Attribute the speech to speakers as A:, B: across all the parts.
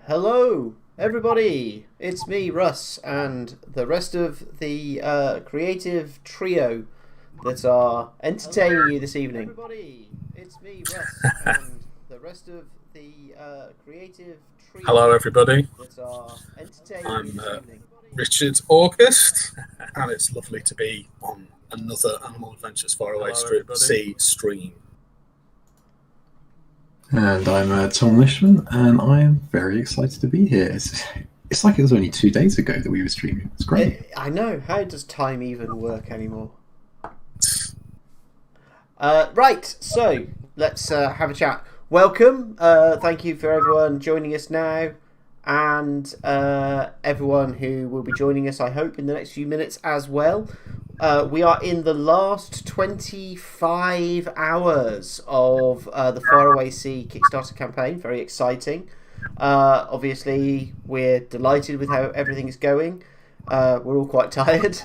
A: Hello, everybody. It's me, Russ, and the rest of the creative trio that are entertaining you this evening. Everybody, it's me, Russ, and the rest of the creative trio.
B: Hello, everybody.
A: That are entertaining
B: I'm
A: you this evening.
B: Richard August, and it's lovely to be on another Animal Adventures Faraway Sea stream.
C: And I'm Tom Lishman, and I am very excited to be here. It's like it was only 2 days ago that we were streaming. It's great.
A: I know. How does time even work anymore? Right, so let's have a chat. Welcome. Thank you for everyone joining us now, and everyone who will be joining us, I hope, in the next few minutes as well. We are in the last 25 hours of the Faraway Sea Kickstarter campaign. Very exciting. Obviously, we're delighted with how everything is going. We're all quite tired.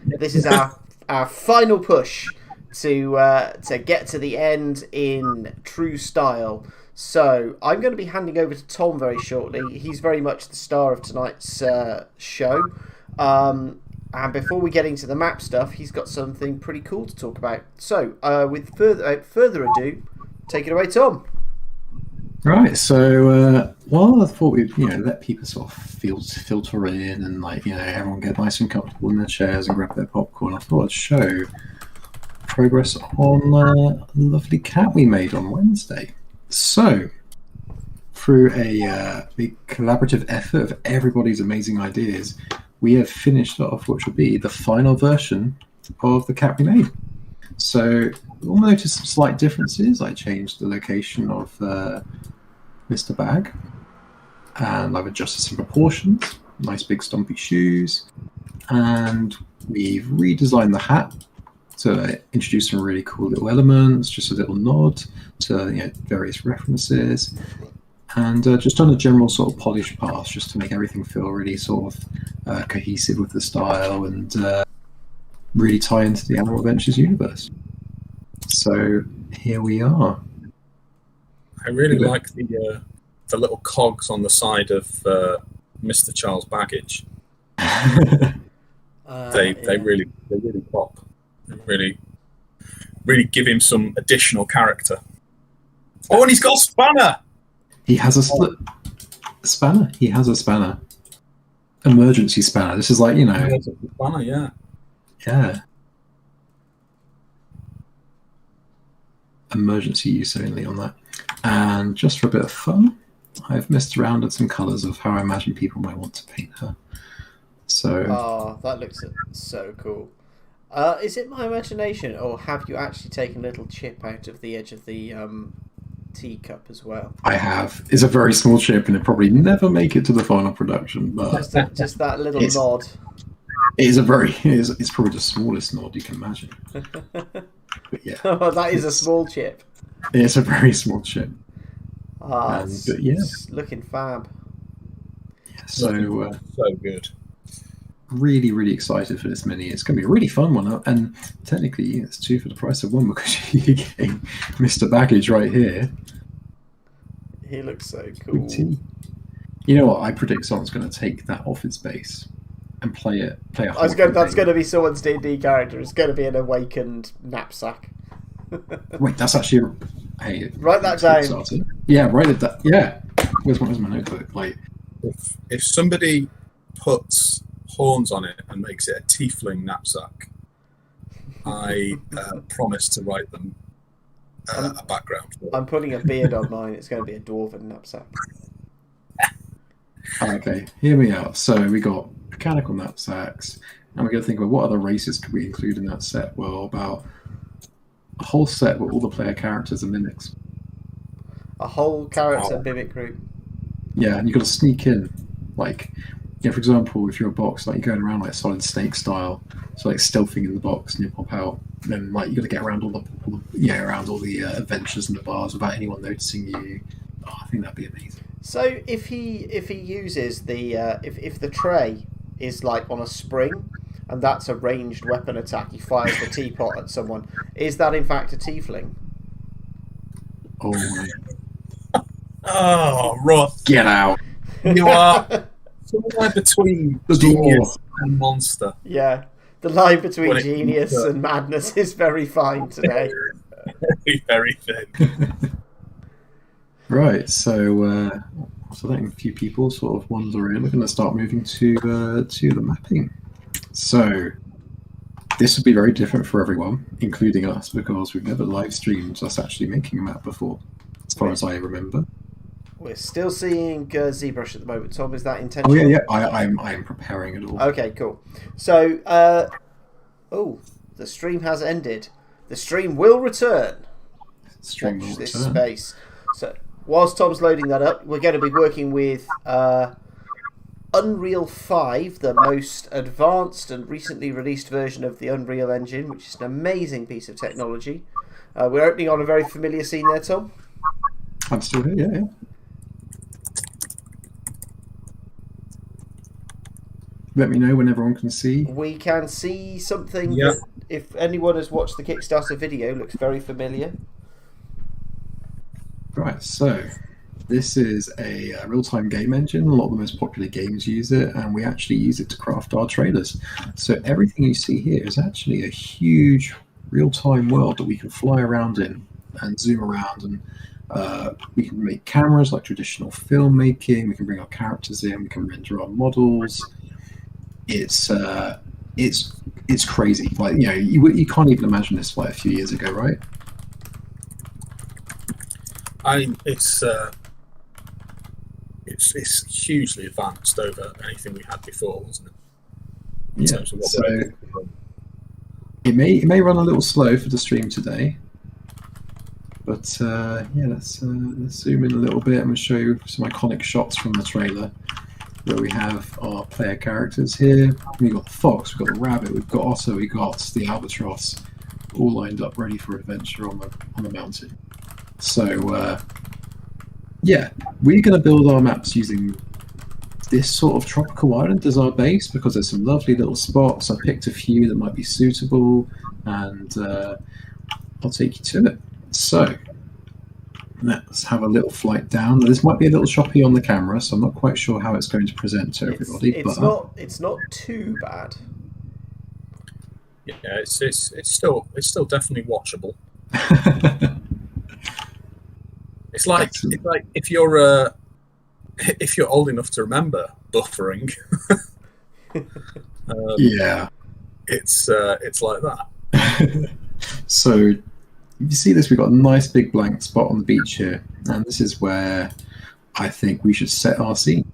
A: This is our final push to get to the end in true style. So I'm going to be handing over to Tom very shortly. He's very much the star of tonight's show. And before we get into the map stuff, he's got something pretty cool to talk about. So, without further ado, take it away, Tom.
C: Right. So, I thought we'd let people sort of filter in and everyone get nice and comfortable in their chairs and grab their popcorn. I thought I'd show progress on the lovely cat we made on Wednesday. So, through a big collaborative effort of everybody's amazing ideas, we have finished off what should be the final version of the cat we made. So we'll notice some slight differences. I changed the location of Mr. Bag, and I've adjusted some proportions, nice big stumpy shoes, and we've redesigned the hat to introduce some really cool little elements, just a little nod to various references. And just on a general sort of polish pass, just to make everything feel really sort of cohesive with the style and really tie into the Animal Adventures universe. So here we are.
B: I really like the little cogs on the side of Mr. Charles' baggage. They really pop. They really give him some additional character. Oh, and he's got a spanner.
C: He has a spanner. He has a spanner. Emergency spanner. This is like,
B: He has a spanner, yeah.
C: Yeah. Emergency use only on that. And just for a bit of fun, I've messed around with some colours of how I imagine people might want to paint her. So.
A: That looks so cool. Is it my imagination, or have you actually taken a little chip out of the edge of the teacup as well?
C: I have. It's a very small chip, and it probably never make it to the final production. But
A: just that little nod.
C: It's probably the smallest nod you can imagine. But yeah,
A: that is a small chip.
C: It's a very small chip.
A: It's looking fab.
C: Yeah, so
B: good.
C: Really, really excited for this mini. It's going to be a really fun one, and technically it's two for the price of one because you're getting Mr. Baggage right here.
A: He looks so cool.
C: You know what? I predict someone's going to take that off its base and play a.
A: That's going to be someone's D&D character. It's going to be an awakened knapsack.
C: Wait, that's actually. Hey,
A: write that down.
C: Kickstarter. Yeah, write it down. Yeah. Where's my notebook? Like,
B: if somebody puts horns on it and makes it a tiefling knapsack, I promise to write them a background.
A: I'm putting a beard on mine. It's going to be a dwarven knapsack.
C: Okay, hear me out. So we got mechanical knapsacks, and we're going to think about what other races could we include in that set. Well, about a whole set with all the player characters and mimics.
A: A whole character mimic group.
C: Yeah, and you've got to sneak in, like. Yeah, for example, if you're a box, like you're going around like Solid Snake style, so like stealthing in the box and you pop out, and then like you got to get around all the adventures in the bars without anyone noticing you. Oh, I think that'd be amazing.
A: So if he uses the if the tray is like on a spring, and that's a ranged weapon attack, he fires the teapot at someone. Is that in fact a tiefling?
C: Oh my
B: Oh, Russ,
C: Get out.
B: you are somewhere between
C: The
B: genius
C: door.
B: and monster.
A: Yeah, the line between
B: When it comes
A: genius
B: to-
A: and madness is very fine today.
B: Very, very thin.
C: Right, so letting a few people sort of wander in. We're going to start moving to the mapping. So this will be very different for everyone, including us, because we've never live streamed us actually making a map before, as far as I remember.
A: We're still seeing ZBrush at the moment. Tom, is that
C: Oh
A: intentional?
C: yeah, I'm preparing it all.
A: Okay, cool. So, the stream has ended. The stream will return.
C: Stream will
A: Watch this
C: return.
A: space. So, whilst Tom's loading that up, we're going to be working with Unreal 5, the most advanced and recently released version of the Unreal Engine, which is an amazing piece of technology. We're opening on a very familiar scene there, Tom.
C: I'm still here, yeah. Let me know when everyone can see.
A: We can see something
B: Yeah.
A: that, if anyone has watched the Kickstarter video, looks very familiar.
C: Right, so this is a real-time game engine. A lot of the most popular games use it, and we actually use it to craft our trailers. So everything you see here is actually a huge real-time world that we can fly around in and zoom around, and we can make cameras like traditional filmmaking. We can bring our characters in. We can render our models. It's crazy. Like, you know, you can't even imagine this like a few years ago, right?
B: I mean, it's hugely advanced over anything we had before, wasn't it? In terms of what
C: So
B: we're able to do.
C: it may run a little slow for the stream today, but yeah, let's zoom in a little bit and we'll show you some iconic shots from the trailer. Where we have our player characters here. We've got the fox, we've got the rabbit, we've got Otto, we've got the albatross, all lined up ready for adventure on the mountain. So yeah, we're going to build our maps using this sort of tropical island as our base because there's some lovely little spots. I picked a few that might be suitable, and I'll take you to it. So let's have a little flight down. This might be a little choppy on the camera, so I'm not quite sure how it's going to present to everybody.
A: It's not too bad.
B: Yeah, it's still definitely watchable. It's like if you're old enough to remember buffering.
C: Yeah,
B: it's like that.
C: So you see this, we've got a nice big blank spot on the beach here, and this is where I think we should set our scene.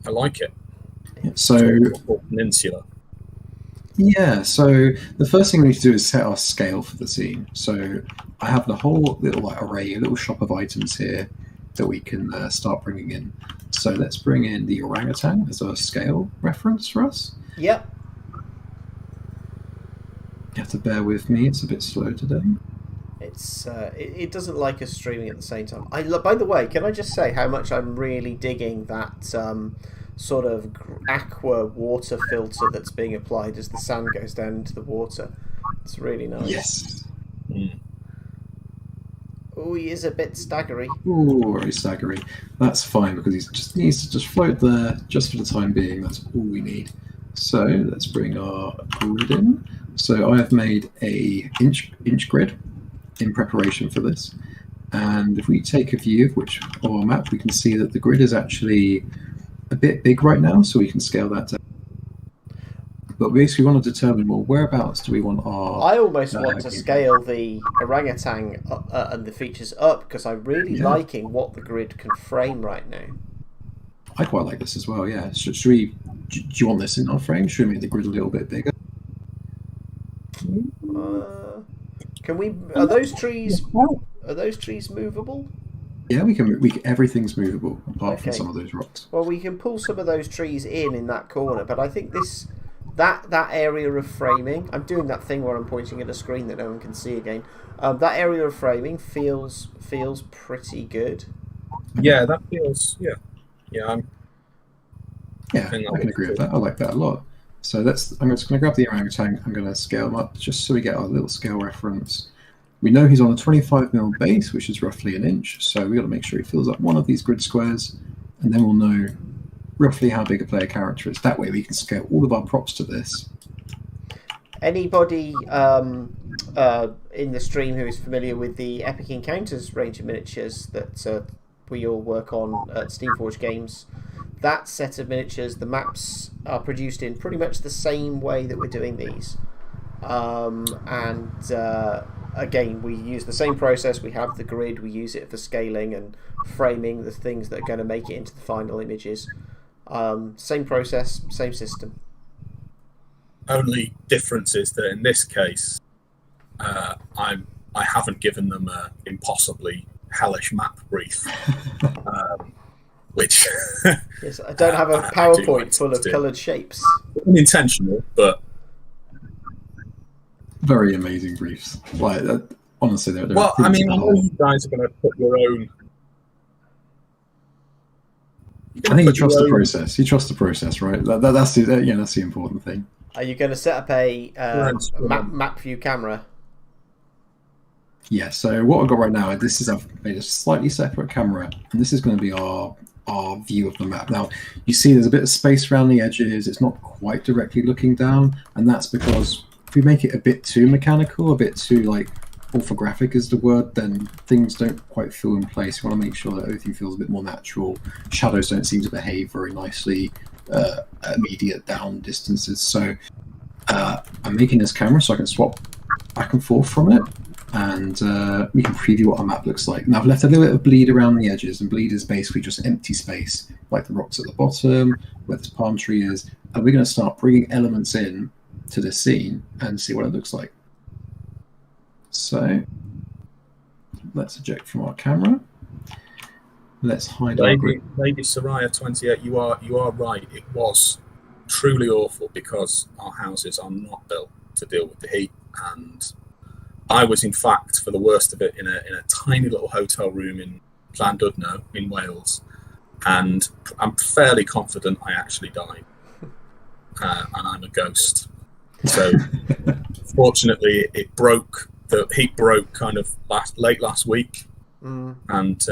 B: I like it.
C: So
B: Peninsula.
C: yeah, so the first thing we need to do is set our scale for the scene. So I have the whole little array, a little shop of items here that we can start bringing in. So let's bring in the orangutan as our scale reference for us.
A: Yep.
C: You have to bear with me, it's a bit slow today.
A: It doesn't like us streaming at the same time. By the way, can I just say how much I'm really digging that sort of aqua water filter that's being applied as the sand goes down into the water. It's really nice.
C: Yes.
A: Oh, he is a bit staggery.
C: Ooh, very staggery. That's fine because he just needs to just float there just for the time being. That's all we need. So let's bring our grid in. So I have made a inch grid in preparation for this. And if we take a view of our map, we can see that the grid is actually a bit big right now, so we can scale that down. But we basically want to determine, well, whereabouts do we want our...
A: I almost want to scale the orangutan and the features up because I'm really liking what the grid can frame right now.
C: I quite like this as well, yeah. Do you want this in our frame? Should we make the grid a little bit bigger?
A: Can we... Are those trees movable?
C: Yeah, everything's movable apart from some of those rocks.
A: Well, we can pull some of those trees in that corner, but I think that area of framing, I'm doing that thing where I'm pointing at a screen that no one can see again. That area of framing feels pretty good.
B: Yeah, that feels I
C: can agree with that. I like that a lot. So I'm just going to grab the orangutan. I'm going to scale them up just so we get our little scale reference. We know he's on a 25mm base, which is roughly an inch. So we got to make sure he fills up one of these grid squares, and then we'll know roughly how big a player character is. That way we can scale all of our props to this.
A: Anybody in the stream who is familiar with the Epic Encounters range of miniatures that we all work on at Steamforged Games, that set of miniatures, the maps are produced in pretty much the same way that we're doing these. Again, we use the same process. We have the grid, we use it for scaling and framing the things that are going to make it into the final images. Same process, same system.
B: Only difference is that in this case, I haven't given them an impossibly hellish map brief, which
A: yes, I don't have a PowerPoint full of coloured shapes.
B: Unintentional, but
C: very amazing briefs. Like honestly, they're
B: well. I mean, I know you guys are going to put your own.
C: I think you trust the process. You trust the process, right? That's the important thing.
A: Are you going to set up a map view camera?
C: Yeah, so what I've got right now, I've made a slightly separate camera, and this is going to be our view of the map. Now, you see there's a bit of space around the edges, it's not quite directly looking down, and that's because if we make it a bit too mechanical, a bit too, like, orthographic is the word, then things don't quite feel in place. We want to make sure that everything feels a bit more natural. Shadows don't seem to behave very nicely at immediate down distances. So I'm making this camera so I can swap back and forth from it, and we can preview what our map looks like. Now I've left a little bit of bleed around the edges, and bleed is basically just empty space, like the rocks at the bottom, where this palm tree is, and we're going to start bringing elements in to this scene and see what it looks like. So let's eject from our camera. Let's hide our grid.
B: Lady Soraya 28, you are right. It was truly awful because our houses are not built to deal with the heat, and I was in fact, for the worst of it, in a tiny little hotel room in Llandudno in Wales, and I'm fairly confident I actually died, and I'm a ghost. So fortunately, it broke. The heat broke kind of late last week, and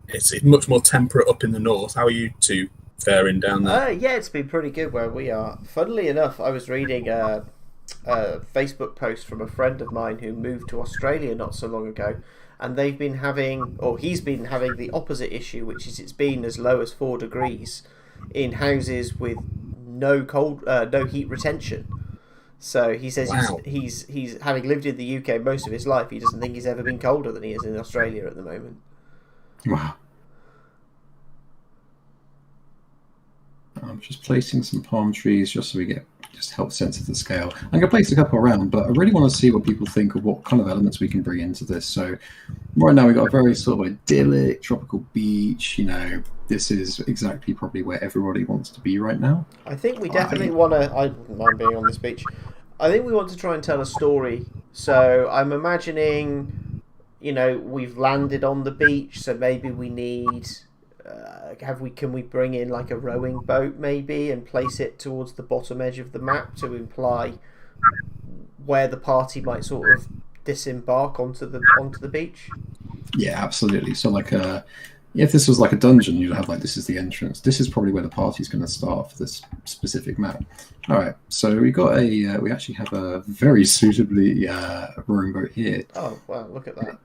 B: it's much more temperate up in the north. How are you two faring down there?
A: Yeah, it's been pretty good where we are. Funnily enough, I was reading a Facebook post from a friend of mine who moved to Australia not so long ago, and he's been having the opposite issue, which is it's been as low as 4 degrees in houses with no heat retention. So he says
B: Wow.
A: he's having lived in the UK most of his life, he doesn't think he's ever been colder than he is in Australia at the moment.
C: Wow. I'm just placing some palm trees just so we get help sense of the scale. I'm going to place a couple around, but I really want to see what people think of what kind of elements we can bring into this. So right now we've got a very sort of idyllic tropical beach. You know, this is exactly probably where everybody wants to be right now.
A: I think we definitely want to. I wouldn't mind being on this beach. I think we want to try and tell a story. So I'm imagining, you know, we've landed on the beach, so maybe we need. Can we bring in like a rowing boat maybe and place it towards the bottom edge of the map to imply where the party might sort of disembark onto the beach?
C: Yeah, absolutely. So like if this was like a dungeon, you'd have like, this is the entrance. This is probably where the party's going to start for this specific map. All right, so we got we actually have a very suitably rowing boat here.
A: Oh wow, look at that!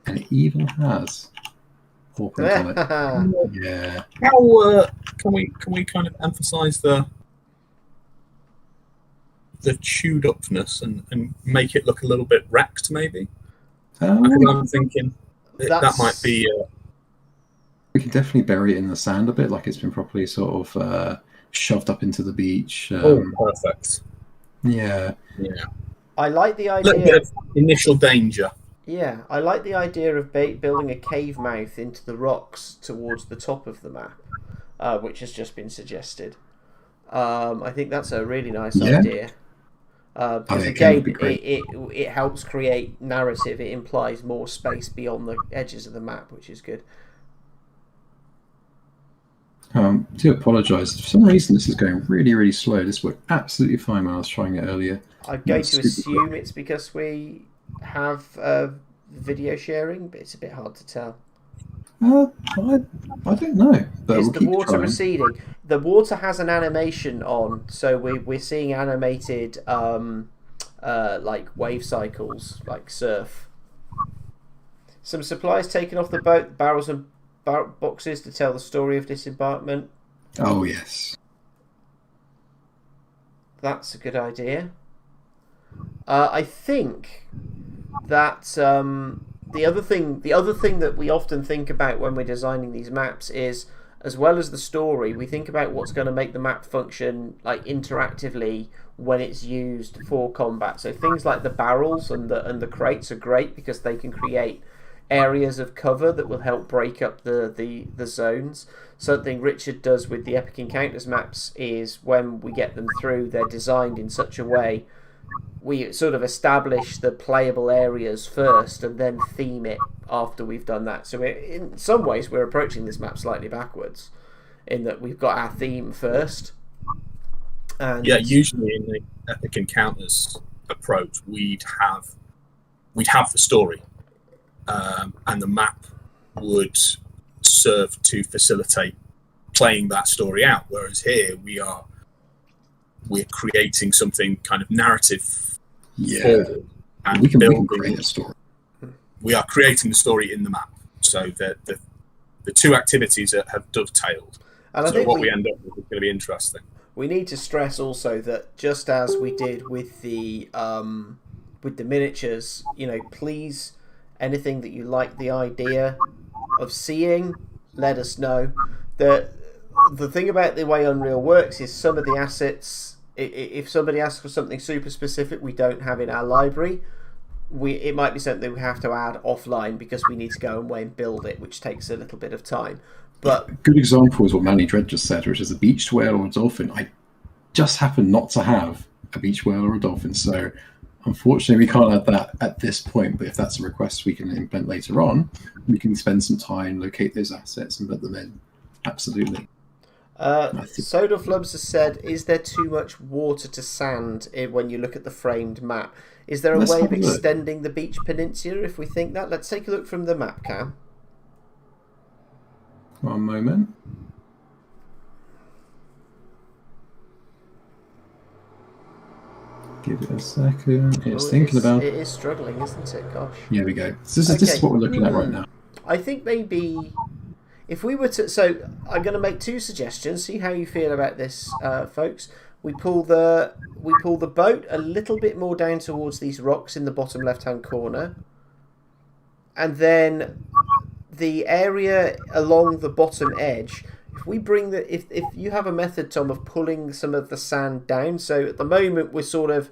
C: And it even has paw print on it. Yeah.
B: How can we kind of emphasise the chewed upness and make it look a little bit wrecked, maybe? I'm thinking that might be.
C: We can definitely bury it in the sand a bit, like it's been properly sort of shoved up into the beach.
B: Perfect.
C: Yeah.
B: Yeah.
A: I like the idea.
B: A little bit of initial danger.
A: Yeah, I like the idea of building a cave mouth into the rocks towards the top of the map, which has just been suggested. I think that's a really nice idea. Because again, it helps create narrative. It implies more space beyond the edges of the map, which is good.
C: I do apologise. For some reason, this is going really, really slow. This worked absolutely fine when I was trying it earlier.
A: I'm going to assume it's because we have video sharing? But it's a bit hard to tell.
C: I don't know. But
A: Is
C: we'll
A: the
C: keep
A: water
C: trying.
A: receding? The water has an animation on, so we're seeing animated like wave cycles, like surf. Some supplies taken off the boat, barrels and boxes to tell the story of disembarkment.
C: Oh yes.
A: That's a good idea. I think that the other thing that we often think about when we're designing these maps is, as well as the story, we think about what's going to make the map function like interactively when it's used for combat. So things like the barrels and the crates are great because they can create areas of cover that will help break up the zones. Something Richard does with the Epic Encounters maps is when we get them through, they're designed in such a way we sort of establish the playable areas first and then theme it after we've done that. So in some ways we're approaching this map slightly backwards in that we've got our theme first. And
B: yeah, usually in the Epic Encounters approach, we'd have the story, and the map would serve to facilitate playing that story out. Whereas here we're creating something kind of narrative.
C: Yeah,
B: and
C: we can
B: building.
C: create a story.
B: We are creating the story in the map, so that the two activities have dovetailed.
A: And
B: so what we end up with is going to be interesting.
A: We need to stress also that just as we did with the miniatures, please, anything that you like the idea of seeing, let us know. The thing about the way Unreal works is some of the assets, if somebody asks for something super specific we don't have in our library, it might be something we have to add offline because we need to go away and build it, which takes a little bit of time. But
C: a good example is what Manny Dread just said, which is a beached whale or a dolphin. I just happen not to have a beached whale or a dolphin, so unfortunately we can't add that at this point. But if that's a request we can implement later on, we can spend some time, locate those assets and put them in. Absolutely.
A: Soda Flubs has said, is there too much water to sand when you look at the framed map? Is there a way of extending the beach peninsula if we think that? Let's take a look from the map, Cam.
C: One moment. Give it a second. It's thinking about
A: it. It is struggling, isn't it? Gosh.
C: Here we go. This is what we're looking at right now.
A: I think maybe if we were to... So I'm going to make two suggestions. See how you feel about this, folks. We pull the boat a little bit more down towards these rocks in the bottom left-hand corner. And then the area along the bottom edge, if we bring if you have a method, Tom, of pulling some of the sand down, so at the moment we're sort of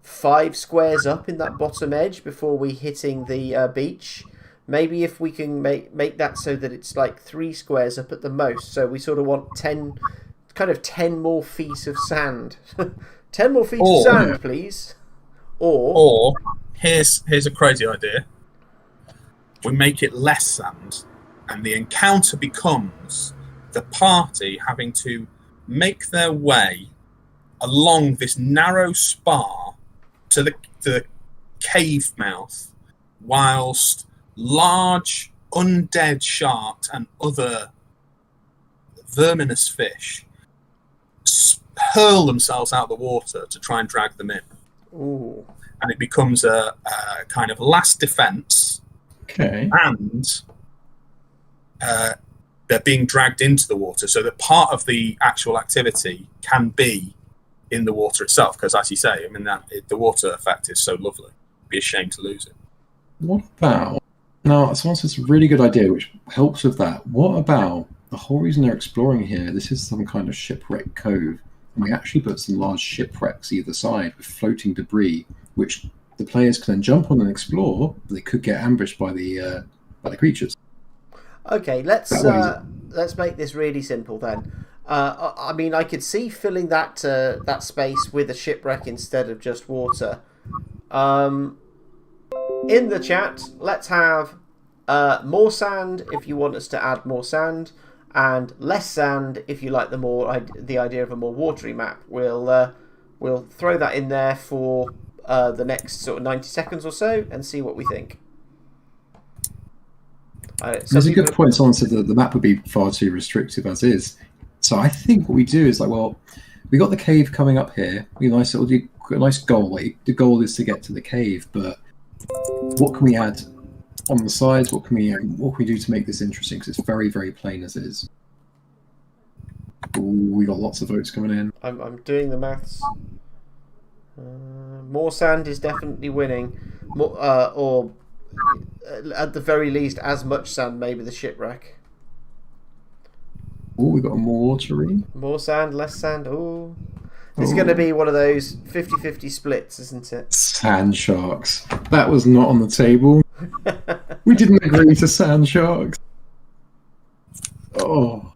A: 5 squares up in that bottom edge before we hitting the beach. Maybe if we can make that so that it's like 3 squares up at the most, so we sort of want 10 more feet of sand. 10 more feet of sand, please. Or
B: here's a crazy idea. We make it less sand, and the encounter becomes the party having to make their way along this narrow spar to the cave mouth, whilst large undead sharks and other verminous fish hurl themselves out of the water to try and drag them in.
A: Ooh.
B: And it becomes a kind of last defense.
C: Okay.
B: And they're being dragged into the water, so that part of the actual activity can be in the water itself. Because, as you say, I mean, the water effect is so lovely. It'd be a shame to lose it.
C: What about... Now, someone says a really good idea, which helps with that. What about the whole reason they're exploring here? This is some kind of shipwreck cove, and we actually put some large shipwrecks either side with floating debris, which the players can then jump on and explore, but they could get ambushed by the creatures.
A: Okay, let's make this really simple then. I mean, I could see filling that space with a shipwreck instead of just water. In the chat, let's have more sand if you want us to add more sand, and less sand if you like the idea of a more watery map. We'll throw that in there for the next sort of 90 seconds or so and see what we think.
C: There's a good point on to the map would be far too restrictive as is. So I think what we do is like, well, we got the cave coming up here. We nice little a nice goal. Like the goal is to get to the cave, but what can we add on the sides? What can we do to make this interesting? Because it's very, very plain as is. Ooh, we got lots of votes coming in.
A: I'm doing the maths. More sand is definitely winning. More, or at the very least, as much sand, maybe the shipwreck.
C: Oh, we got a more watery.
A: More sand, less sand. Oh, it's going to be one of those 50-50 splits, isn't it?
C: Sand sharks. That was not on the table. We didn't agree to sand sharks. Oh,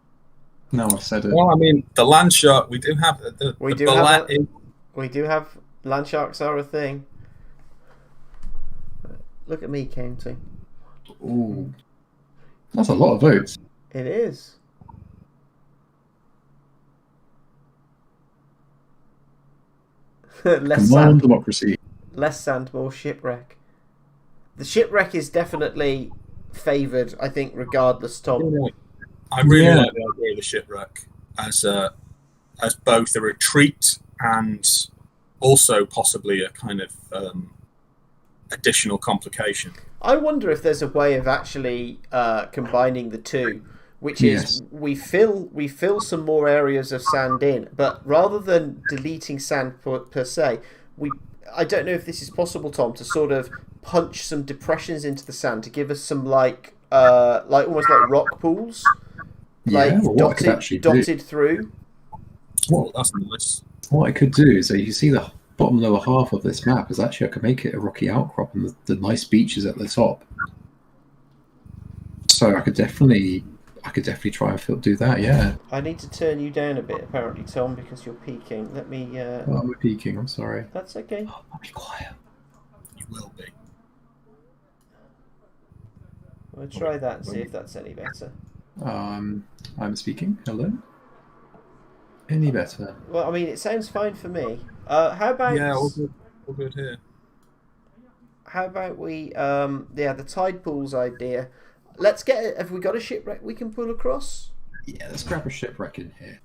C: now I've said it.
B: Well, I mean, the land shark. We do have
A: we do have land sharks are a thing. Look at me counting.
C: Ooh, that's a lot of votes.
A: It is. Less sand.
C: Democracy.
A: Less sand, more shipwreck. The shipwreck is definitely favoured, I think, regardless, Tom.
B: I really like the idea of the shipwreck as both a retreat and also possibly a kind of additional complication.
A: I wonder if there's a way of actually combining the two, which is we fill some more areas of sand in, but rather than deleting sand per se, I don't know if this is possible, Tom, to sort of punch some depressions into the sand to give us some like almost like rock pools, dotted through.
B: Well, that's nice.
C: What I could do is, you see the bottom lower half of this map is actually I could make it a rocky outcrop and the nice beaches at the top. So I could definitely try and do that. Yeah.
A: I need to turn you down a bit, apparently, Tom, because you're peaking. Let me.
C: I'm peaking. I'm sorry.
A: That's okay.
C: I'll be quiet.
B: You will be.
A: We'll try that and see if that's any better.
C: I'm speaking. Hello. Any better?
A: Well, I mean, it sounds fine for me. How about?
B: Yeah, all good here.
A: How about we? The tide pools idea. Let's get. Have we got a shipwreck we can pull across?
C: Yeah, let's grab a shipwreck in here.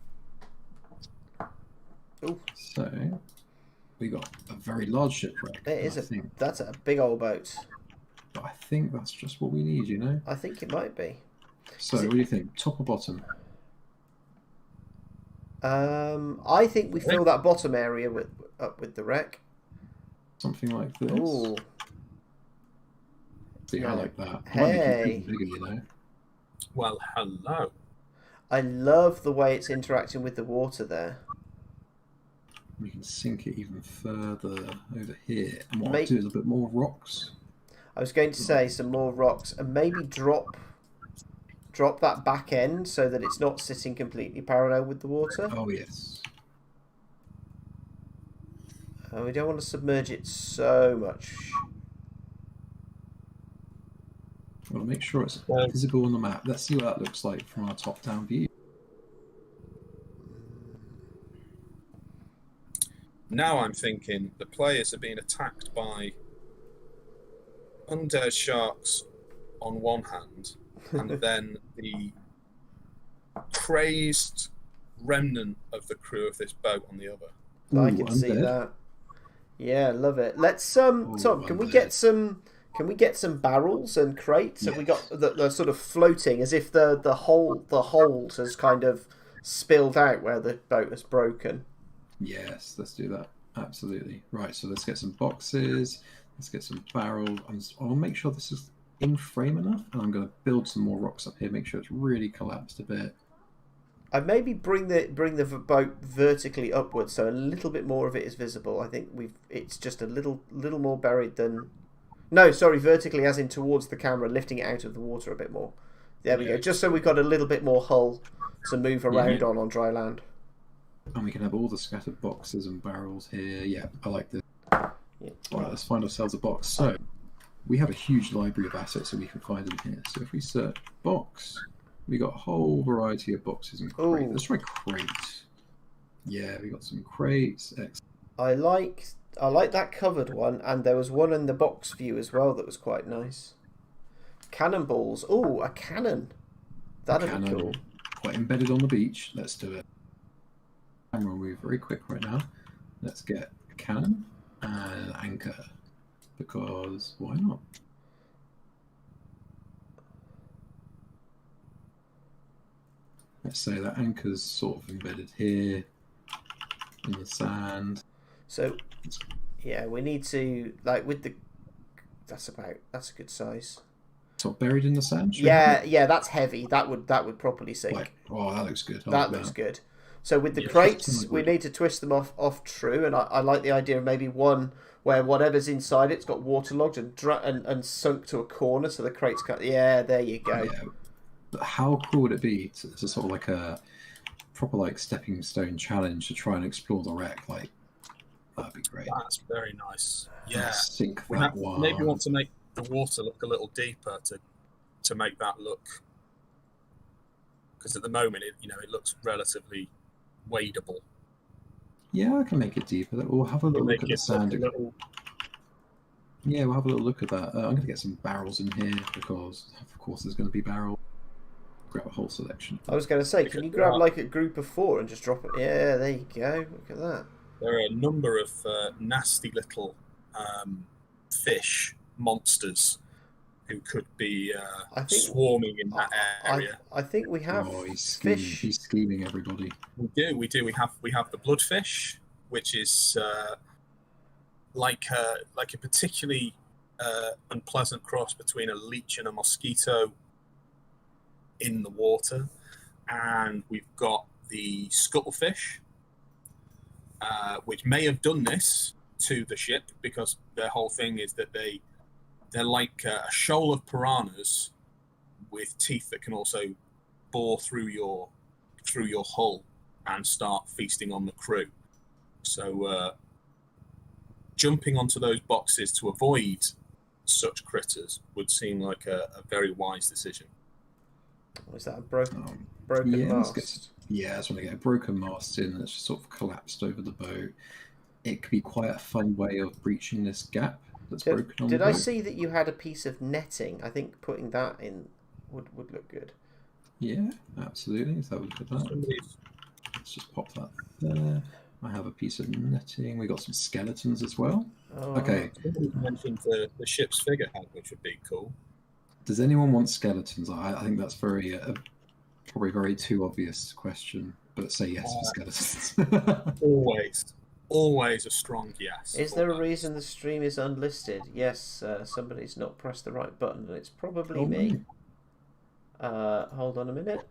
A: Ooh.
C: So we got a very large shipwreck.
A: That's a big old boat.
C: But I think that's just what we need, you know.
A: I think it might be.
C: So what do you think? Top or bottom?
A: I think we fill that bottom area up with the wreck.
C: Something like this.
A: Ooh.
C: See, I like that.
A: Hey.
C: Bigger, you know.
B: Well, hello.
A: I love the way it's interacting with the water there.
C: We can sink it even further over here. And what I'll do is a bit more rocks.
A: I was going to say some more rocks and maybe drop that back end so that it's not sitting completely parallel with the water.
C: Oh, yes.
A: We don't want to submerge it so much.
C: Well, make sure it's visible on the map. Let's see what that looks like from our top-down view.
B: Now I'm thinking the players are being attacked by undead sharks on one hand, and then the crazed remnant of the crew of this boat on the other.
A: I can see that. Yeah, love it. Let's Tom, can we get some barrels and crates? Have we got the sort of floating as if the hold has kind of spilled out where the boat has broken?
C: Yes, let's do that. Absolutely. Right, so let's get some boxes. Let's get some barrels. I'll make sure this is in frame enough, and I'm going to build some more rocks up here. Make sure it's really collapsed a bit.
A: I'd maybe bring the boat vertically upwards, so a little bit more of it is visible. I think it's just a little more buried than. No, sorry, vertically, as in towards the camera, lifting it out of the water a bit more. There we go. Just so we've got a little bit more hull to move around on dry land.
C: And we can have all the scattered boxes and barrels here. Yeah, I like this.
A: Yeah.
C: Right, let's find ourselves a box. So we have a huge library of assets that we can find in here. So if we search box, we got a whole variety of boxes and crates. Let's try crates. Yeah, we got some crates.
A: I like I like that covered one, and there was one in the box view as well that was quite nice. Cannonballs. Oh, a cannon. That'd be cool.
C: Quite embedded on the beach. Let's do it. Camera will move very quick right now. Let's get a cannon and an anchor, because why not? Let's say that anchor's sort of embedded here in the sand.
A: So, yeah, we need to, like, with the... That's a good size.
C: Sort of buried in the sand?
A: Yeah, that's heavy. That would properly sink.
C: Like, oh, that looks good.
A: That looks good. So with the crates, we need to twist them off true, and I like the idea of maybe one where whatever's inside it's got waterlogged and sunk to a corner, so the crates cut. Yeah, there you go.
C: Yeah. But how cool would it be to sort of like a proper like stepping stone challenge to try and explore the wreck? Like, that'd be great.
B: That's very nice. Yeah,
C: Sink that one.
B: Maybe want to make the water look a little deeper to make that look, because at the moment it looks relatively wadeable.
C: Yeah, I can make it deeper. We'll have a little look at the sand. Yeah, we'll have a little look at that. I'm going to get some barrels in here because, of course, there's going to be barrels. Grab a whole selection.
A: I was going to say, can you grab like a group of 4 and just drop it? Yeah, there you go. Look at that.
B: There are a number of nasty little fish monsters who could be swarming in that area.
A: I think we have fish.
C: He's scheming everybody.
B: We do. We have the bloodfish, which is like a particularly unpleasant cross between a leech and a mosquito in the water. And we've got the scuttlefish, which may have done this to the ship, because their whole thing is that they're like a shoal of piranhas with teeth that can also bore through your hull and start feasting on the crew. So jumping onto those boxes to avoid such critters would seem like a very wise decision.
A: Was that a broken mast?
C: Yeah, that's when I get a broken mast in that's just sort of collapsed over the boat. It could be quite a fun way of breaching this gap that's broken on the boat.
A: Did I see that you had a piece of netting? I think putting that in would look good.
C: Yeah, absolutely. So look at that. Let's just pop that there. I have a piece of netting. We got some skeletons as well.
A: Oh.
C: Okay.
B: You mentioned the ship's figurehead, which would be cool.
C: Does anyone want skeletons? I think that's probably very too obvious question, but say yes for skeletons. Always a strong yes.
A: Is there a reason the stream is unlisted? Yes, somebody's not pressed the right button, and it's probably me. Hold on a minute.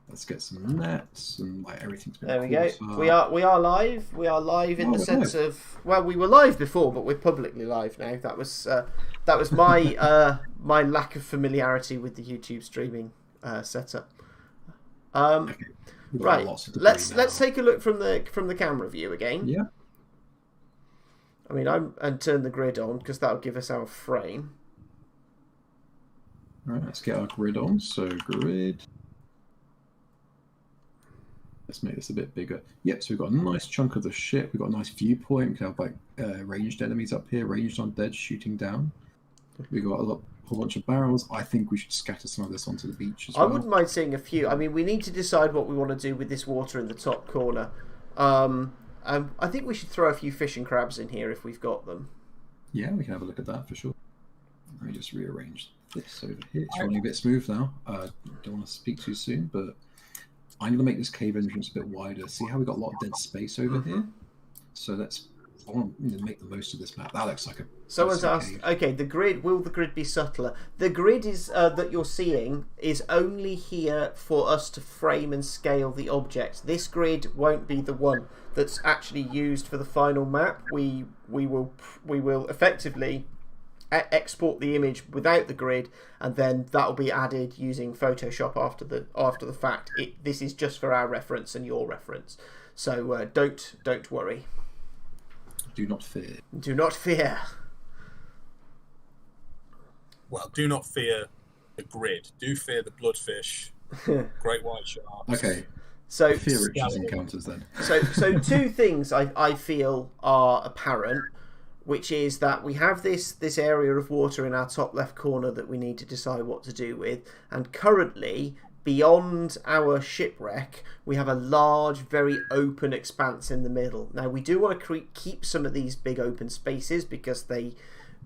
C: Let's get some nets and like everything's been.
A: There we go. We are live. We are live in the sense of, well, we were live before, but we're publicly live now. That was my my lack of familiarity with the YouTube streaming setup.
C: Okay.
A: Right. Let's take a look from the camera view again.
C: Yeah.
A: I mean, and turn the grid on, because that'll give us our frame.
C: All right. Let's get our grid on. So grid. Let's make this a bit bigger. Yep, so we've got a nice chunk of the ship. We've got a nice viewpoint. We can have like ranged enemies up here, ranged undead shooting down. We've got a whole bunch of barrels. I think we should scatter some of this onto the beach as well.
A: I wouldn't mind seeing a few. I mean, we need to decide what we want to do with this water in the top corner. I think we should throw a few fish and crabs in here if we've got them.
C: Yeah, we can have a look at that for sure. Let me just rearrange this over here. It's running a bit smooth now. Don't want to speak too soon, but I'm going to make this cave entrance a bit wider. See how we got a lot of dead space over here? So I want to make the most of this map. That looks like a...
A: Someone's asked, okay, will the grid be subtler? The grid is that you're seeing is only here for us to frame and scale the objects. This grid won't be the one that's actually used for the final map. We will effectively export the image without the grid, and then that will be added using Photoshop after the fact. This is just for our reference and your reference, so don't worry.
C: Do not fear.
A: Do not fear.
B: Well, do not fear the grid. Do fear the bloodfish, great white sharks.
C: Okay,
A: So
C: Fear Rich's encounters then.
A: So two things I feel are apparent, which is that we have this area of water in our top left corner that we need to decide what to do with, and currently beyond our shipwreck we have a large, very open expanse in the middle. Now we do want to keep some of these big open spaces because they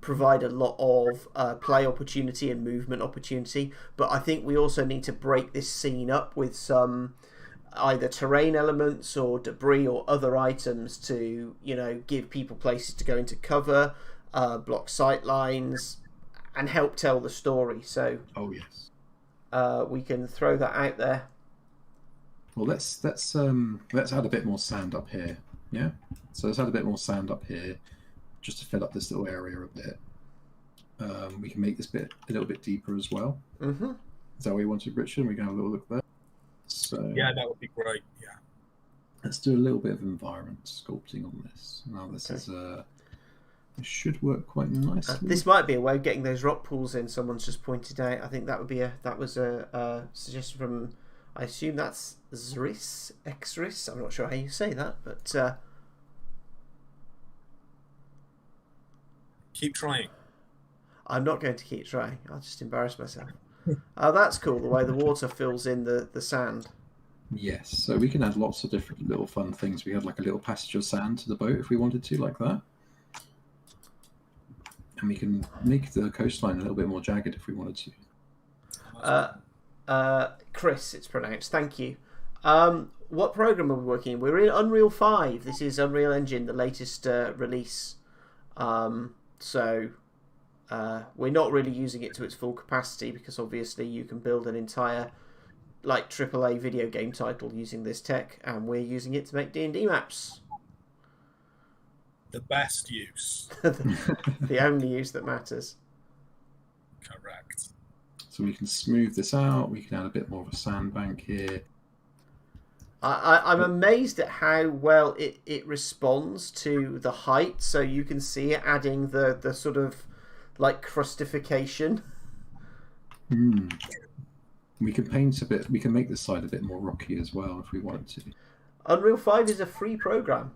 A: provide a lot of play opportunity and movement opportunity, but I think we also need to break this scene up with some either terrain elements or debris or other items to, you know, give people places to go into cover, block sight lines, and help tell the story. So we can throw that out there.
C: Well, let's add a bit more sand up here. Yeah, so let's add a bit more sand up here just to fill up this little area a bit. We can make this bit a little bit deeper as well.
A: Mm-hmm.
C: Is that what you wanted, Richard? We can have a little look there. So
B: yeah, that would be great. Yeah.
C: Let's do a little bit of environment sculpting on this. Now this is it should work quite nicely.
A: This might be a way of getting those rock pools in. Someone's just pointed out. I think that was a suggestion from. I assume that's Zris, Xris. I'm not sure how you say that, but
B: keep trying.
A: I'm not going to keep trying. I'll just embarrass myself. Oh, that's cool, the way the water fills in the sand.
C: Yes, so we can add lots of different little fun things. We had like a little passage of sand to the boat if we wanted to, like that. And we can make the coastline a little bit more jagged if we wanted
A: to. Chris, it's pronounced. Thank you. What program are we working in? We're in Unreal 5. This is Unreal Engine, the latest release. So we're not really using it to its full capacity because obviously you can build an entire like AAA video game title using this tech, and we're using it to make D&D maps.
B: The best use.
A: The only use that matters.
B: Correct.
C: So we can smooth this out. We can add a bit more of a sandbank here.
A: I'm amazed at how well it responds to the height. So you can see it adding the sort of like crustification.
C: We can paint a bit. We can make this side a bit more rocky as well if we wanted to.
A: Unreal 5 is a free program.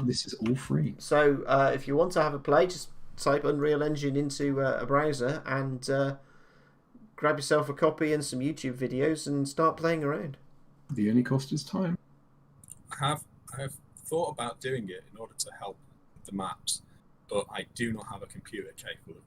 C: This is all free.
A: So if you want to have a play, just type Unreal Engine into a browser and grab yourself a copy and some YouTube videos and start playing around.
C: The only cost is time.
B: I have thought about doing it in order to help the maps, but I do not have a computer capable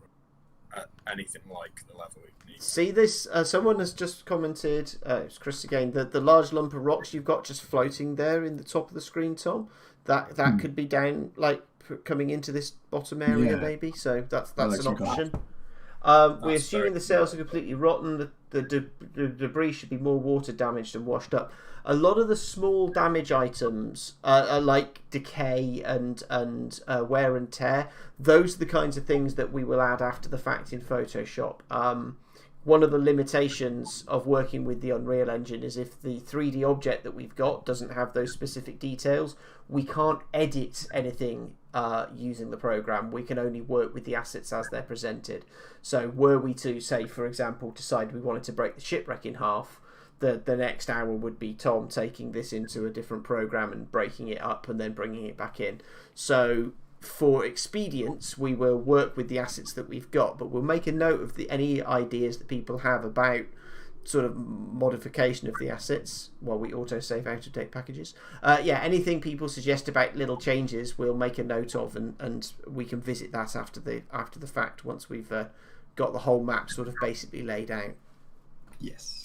B: of anything like the level we need.
A: See this? Someone has just commented, it's Chris again, the large lump of rocks you've got just floating there in the top of the screen, Tom. That could be down, like coming into this bottom area, maybe. So that's an option. We're assuming the sails are completely rotten. The debris should be more water damaged and washed up. A lot of the small damage items are like decay and wear and tear. Those are the kinds of things that we will add after the fact in Photoshop. One of the limitations of working with the Unreal Engine is if the 3D object that we've got doesn't have those specific details, we can't edit anything using the program. We can only work with the assets as they're presented. So were we to, say, for example, decide we wanted to break the shipwreck in half, the next hour would be Tom taking this into a different program and breaking it up and then bringing it back in. So for expedience, we will work with the assets that we've got, but we'll make a note of any ideas that people have about sort of modification of the assets while we auto-save out-of-date packages. Anything people suggest about little changes, we'll make a note of, and we can visit that after the fact once we've got the whole map sort of basically laid out.
C: Yes.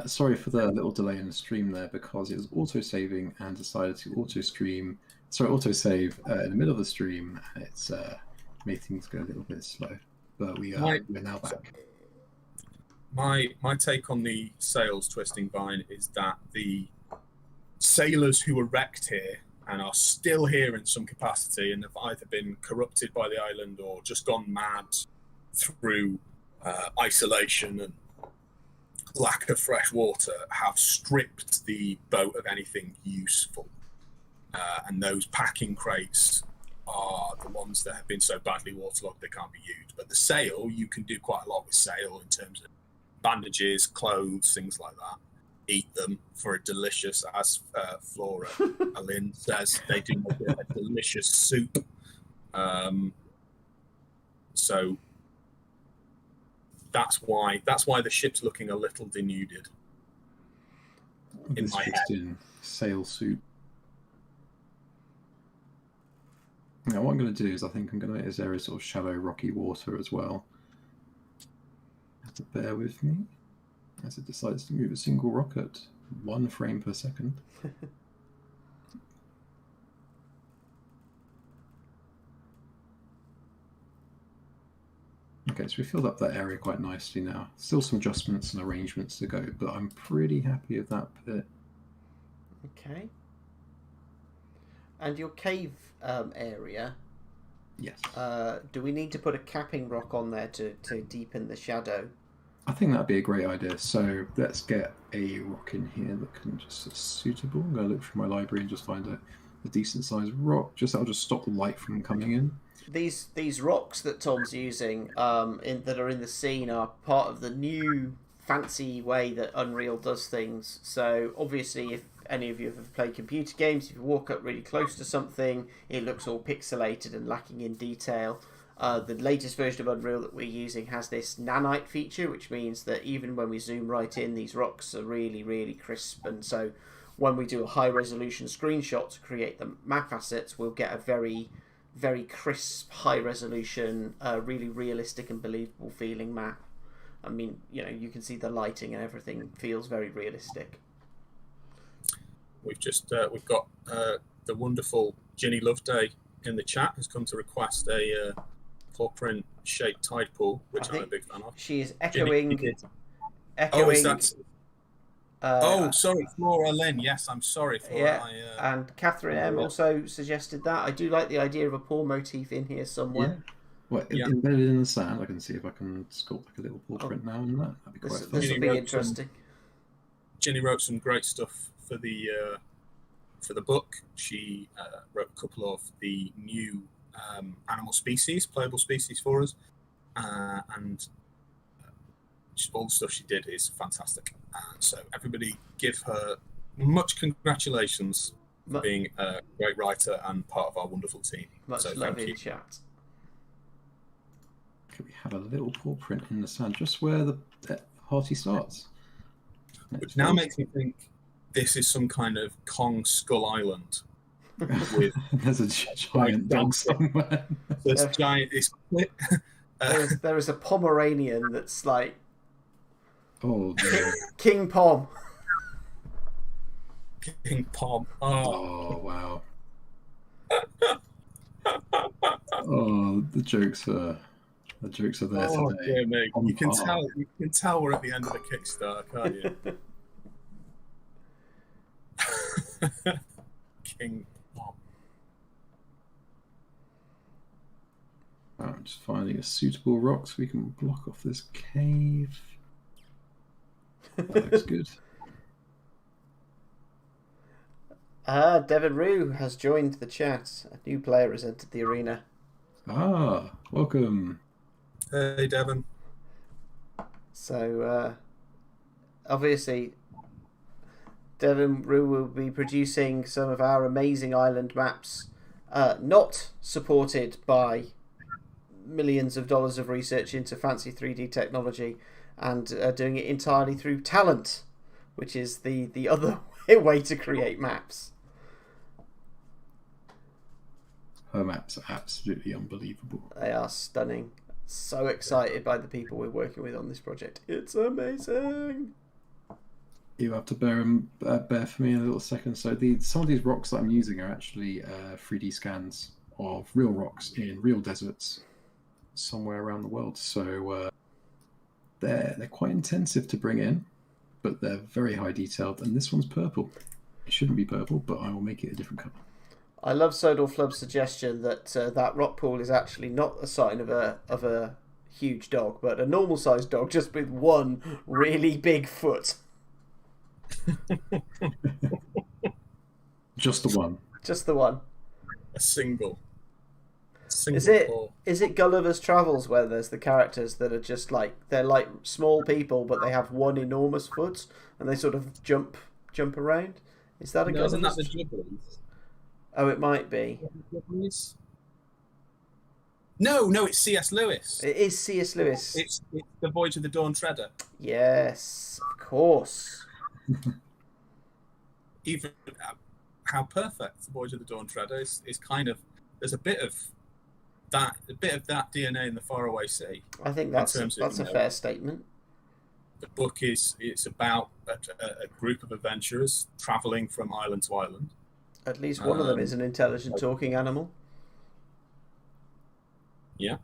C: Sorry for the little delay in the stream there, because it was auto-saving and decided to auto-save in the middle of the stream, and it's made things go a little bit slow. But we're now back.
B: My take on the sails twisting vine is that the sailors who were wrecked here and are still here in some capacity and have either been corrupted by the island or just gone mad through isolation and lack of fresh water have stripped the boat of anything useful. And those packing crates are the ones that have been so badly waterlogged they can't be used. But the sail, you can do quite a lot with sail in terms of bandages, clothes, things like that. eat them for a delicious, as Flora Alin says, they do make a delicious soup. So that's why the ship's looking a little denuded. In my head.
C: In sail soup. Now, what I'm going to do is I think I'm going to make this area sort of shallow, rocky water as well. You have to bear with me as it decides to move a single rock at 1 frame per second. Okay, so we filled up that area quite nicely now. Still some adjustments and arrangements to go, but I'm pretty happy with that bit.
A: Okay. And your cave area,
C: yes.
A: Do we need to put a capping rock on there to deepen the shadow?
C: I think that'd be a great idea. So let's get a rock in here that can just suitable. I'm going to look through my library and just find a decent sized rock. That'll just stop the light from coming in.
A: These rocks that Tom's using that are in the scene are part of the new fancy way that Unreal does things. So obviously, if any of you have played computer games, if you walk up really close to something, it looks all pixelated and lacking in detail. The latest version of Unreal that we're using has this nanite feature, which means that even when we zoom right in, these rocks are really, really crisp. And so when we do a high resolution screenshot to create the map assets, we'll get a very, very crisp, high resolution, really realistic and believable feeling map. I mean, you can see the lighting and everything feels very realistic.
B: We've got the wonderful Ginny Loveday in the chat has come to request a paw print shaped tide pool, which I'm a big fan of.
A: She is echoing.
B: Oh, is that? Sorry, Flora Lynn. Yes, I'm sorry. Flora.
A: Yeah, and Catherine M also suggested that. I do like the idea of a paw motif in here somewhere.
C: Yeah. Well, embedded in the sand, I can see if I can sculpt like a little paw print now and that. That'd be quite fun.
A: This will be interesting.
B: Ginny wrote some great stuff for the book. She wrote a couple of the new animal species, playable species for us, and all the stuff she did is fantastic. So everybody give her much congratulations for being a great writer and part of our wonderful team.
A: Much love in chat.
C: Could we have a little paw print in the sand just where the party starts?
B: Which now makes me think this is some kind of Kong Skull Island.
C: There's a giant dog somewhere.
B: There's giant.
A: There is a Pomeranian that's like King Pom.
B: King Pom.
C: Oh wow. The jokes are there today.
B: Dear me. You can tell we're at the end of the Kickstarter, can't you? King Pom.
C: I'm just finding a suitable rock so we can block off this cave. That looks good.
A: Devin Rue has joined the chat. A new player has entered the arena.
C: Welcome.
B: Hey, Devin.
A: So, obviously, Devin Rue will be producing some of our amazing island maps, not supported by millions of dollars of research into fancy 3D technology, and doing it entirely through talent, which is the other way to create maps.
C: Her maps are absolutely unbelievable.
A: They are stunning. So excited by the people we're working with on this project. It's amazing.
C: You have to bear for me in a little second. So some of these rocks that I'm using are actually 3D scans of real rocks in real deserts somewhere around the world. So they're quite intensive to bring in, but they're very high detailed. And this one's purple. It shouldn't be purple, but I will make it a different colour.
A: I love Sodal Flub's suggestion that that rock pool is actually not a sign of a huge dog, but a normal sized dog just with one really big foot.
C: Just the one.
A: Just the one.
B: A single.
A: Is it Gulliver's Travels where there's the characters that are just like they're like small people but they have one enormous foot and they sort of jump around? Is that a
B: No, isn't that
A: Gulliver's?
B: the Jubblies?
A: Oh, it might be.
B: No, it's C.S. Lewis.
A: It is C.S. Lewis.
B: It's The Voyage of the Dawn Treader.
A: Yes, of course.
B: Even how perfect The Voyage of the Dawn Treader is kind of, there's a bit of that DNA in the Faraway Sea.
A: I think that's a fair statement.
B: The book it's about a group of adventurers traveling from island to island.
A: At least one of them is an intelligent talking animal.
B: Yeah.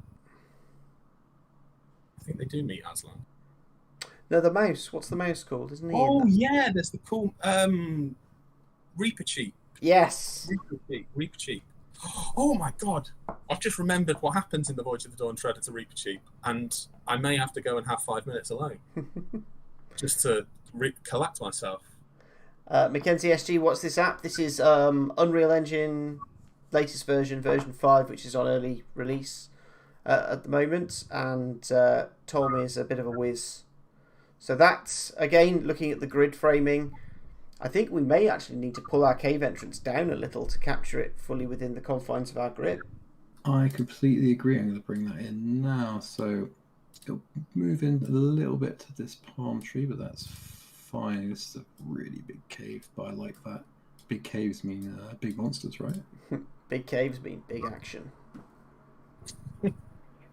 B: I think they do meet Aslan.
A: No, the mouse. What's the mouse called? Isn't he?
B: Oh, yeah, there's the cool Reaper Cheap.
A: Yes.
B: Reaper Cheap. Oh my god. I've just remembered what happens in The Voyage of the Dawn Treader to Reaper Cheap, and I may have to go and have 5 minutes alone just to collect myself.
A: Mackenzie SG, what's this app? This is Unreal Engine latest version 5, which is on early release at the moment, and Tom is a bit of a whiz. So that's, again, looking at the grid framing. I think we may actually need to pull our cave entrance down a little to capture it fully within the confines of our grid.
C: I completely agree. I'm going to bring that in now. So it'll move in a little bit to this palm tree, but that's fine. This is a really big cave, but I like that. Big caves mean big monsters, right?
A: Big caves mean big action.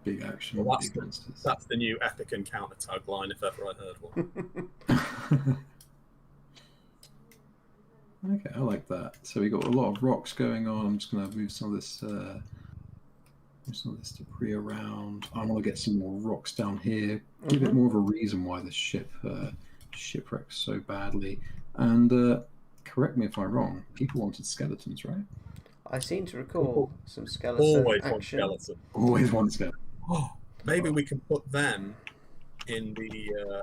C: Big action,
B: Well,
C: big monsters.
B: That's the new epic encounter tagline, if ever I heard one.
C: Okay, I like that. So we got a lot of rocks going on. I'm just going to move some of this debris around. I want to get some more rocks down here. Give it more of a reason why the ship shipwrecked so badly. And correct me if I'm wrong. People wanted skeletons, right?
A: I seem to recall some skeleton
B: Always
A: action.
B: want skeleton.
C: Always want skeleton.
B: Oh, maybe we can put them in the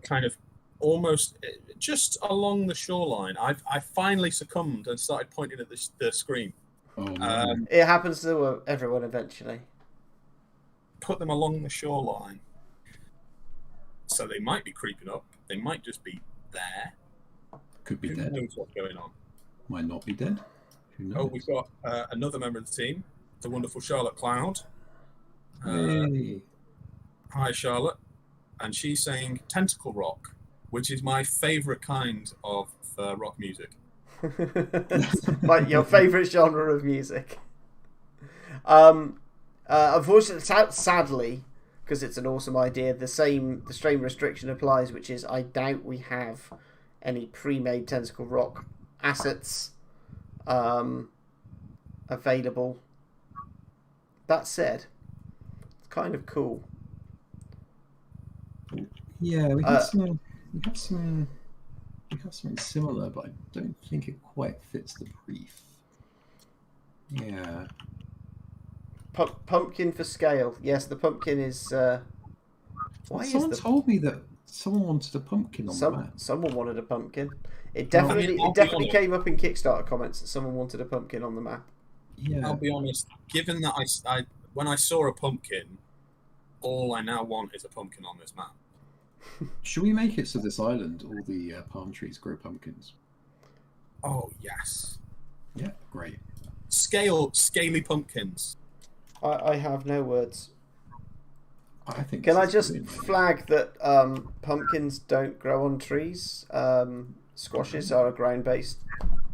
B: kind of almost just along the shoreline. I finally succumbed and started pointing at the screen.
C: Oh, no.
A: It happens to everyone eventually.
B: Put them along the shoreline. So they might be creeping up. They might just be there.
C: Could be
B: Who
C: dead.
B: knows what's going on?
C: Might not be dead. Who knows?
B: Oh, we've got another member of the team, the wonderful Charlotte Cloud.
C: Hey.
B: Hi, Charlotte. And she's saying tentacle rock, which is my favourite kind of rock music.
A: Like your favourite genre of music. Unfortunately, sadly, because it's an awesome idea, the strain restriction applies, which is I doubt we have any pre-made tentacle rock assets available. That said, it's kind of cool.
C: Yeah, we have something similar, but I don't think it quite fits the brief. Yeah.
A: Pumpkin for scale. Yes, the pumpkin is.
C: Someone told me that someone wanted a pumpkin on the map.
A: Someone wanted a pumpkin. It definitely came up in Kickstarter comments that someone wanted a pumpkin on the map.
C: Yeah.
B: I'll be honest. Given that I when I saw a pumpkin, all I now want is a pumpkin on this map.
C: Should we make it so this island, all the palm trees grow pumpkins?
B: Oh yes.
C: Yeah, great.
B: Scaly pumpkins.
A: I have no words.
C: I think.
A: Can I just flag that pumpkins don't grow on trees? Squashes are a ground-based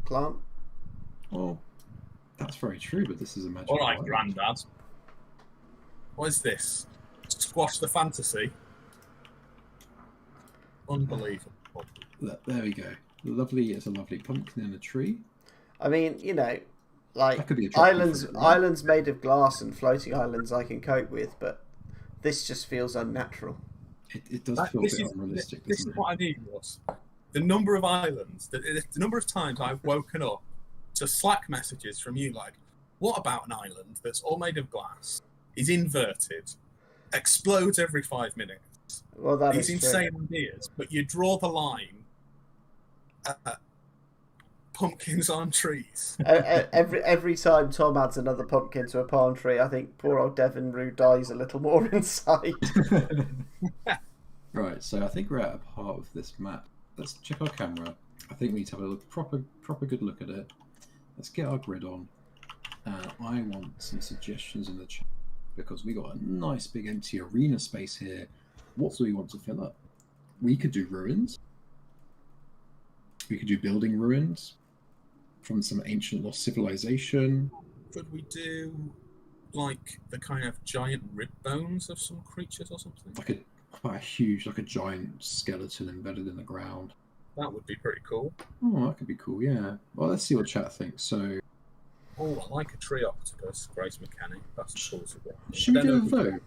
A: plant.
C: Well, that's very true, but this is a magic.
B: All right, Grandad. What is this? Squash the fantasy. Unbelievable.
C: There we go. Lovely. It's a lovely pumpkin in a tree.
A: I mean, like
C: That could be a
A: islands made of glass and floating islands I can cope with, but this just feels unnatural.
C: It does feel a bit unrealistic.
B: This is what I need, Russ. The number of islands, the number of times I've woken up to Slack messages from you like, what about an island that's all made of glass, is inverted, explodes every 5 minutes?
A: Well, that
B: These
A: is
B: insane
A: true.
B: ideas, but you draw the line at pumpkins on trees.
A: Every time Tom adds another pumpkin to a palm tree, I think poor old Devon Rue dies a little more inside.
C: Right, so I think we're at a part of this map. Let's check our camera. I think we need to have a proper good look at it. Let's get our grid on. I want some suggestions in the chat because we got a nice big empty arena space here. What do we want to fill up? We could do ruins. We could do building ruins from some ancient lost civilization.
B: Could we do like the kind of giant rib bones of some creatures or something?
C: Like quite a huge, like a giant skeleton embedded in the ground.
B: That would be pretty cool.
C: Oh, that could be cool, yeah. Well, let's see what chat thinks. So,
B: I like a tree octopus, Grace mechanic. That's cool to get.
C: Should we do a vote?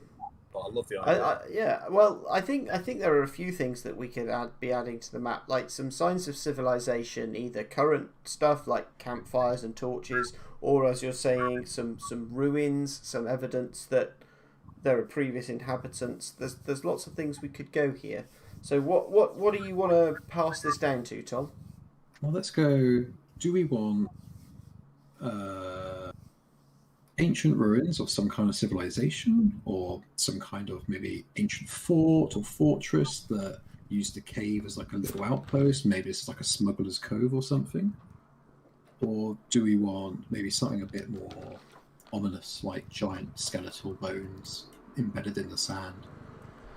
B: But I love the idea.
A: Yeah, well, I think there are a few things that we could be adding to the map, like some signs of civilization, either current stuff like campfires and torches, or as you're saying, some ruins, some evidence that there are previous inhabitants. There's lots of things we could go here. So what do you want to pass this down to, Tom?
C: Well, let's go. Do we want ancient ruins of some kind of civilization, or some kind of maybe ancient fort or fortress that used the cave as like a little outpost? Maybe it's like a smuggler's cove or something. Or do we want maybe something a bit more ominous, like giant skeletal bones embedded in the sand?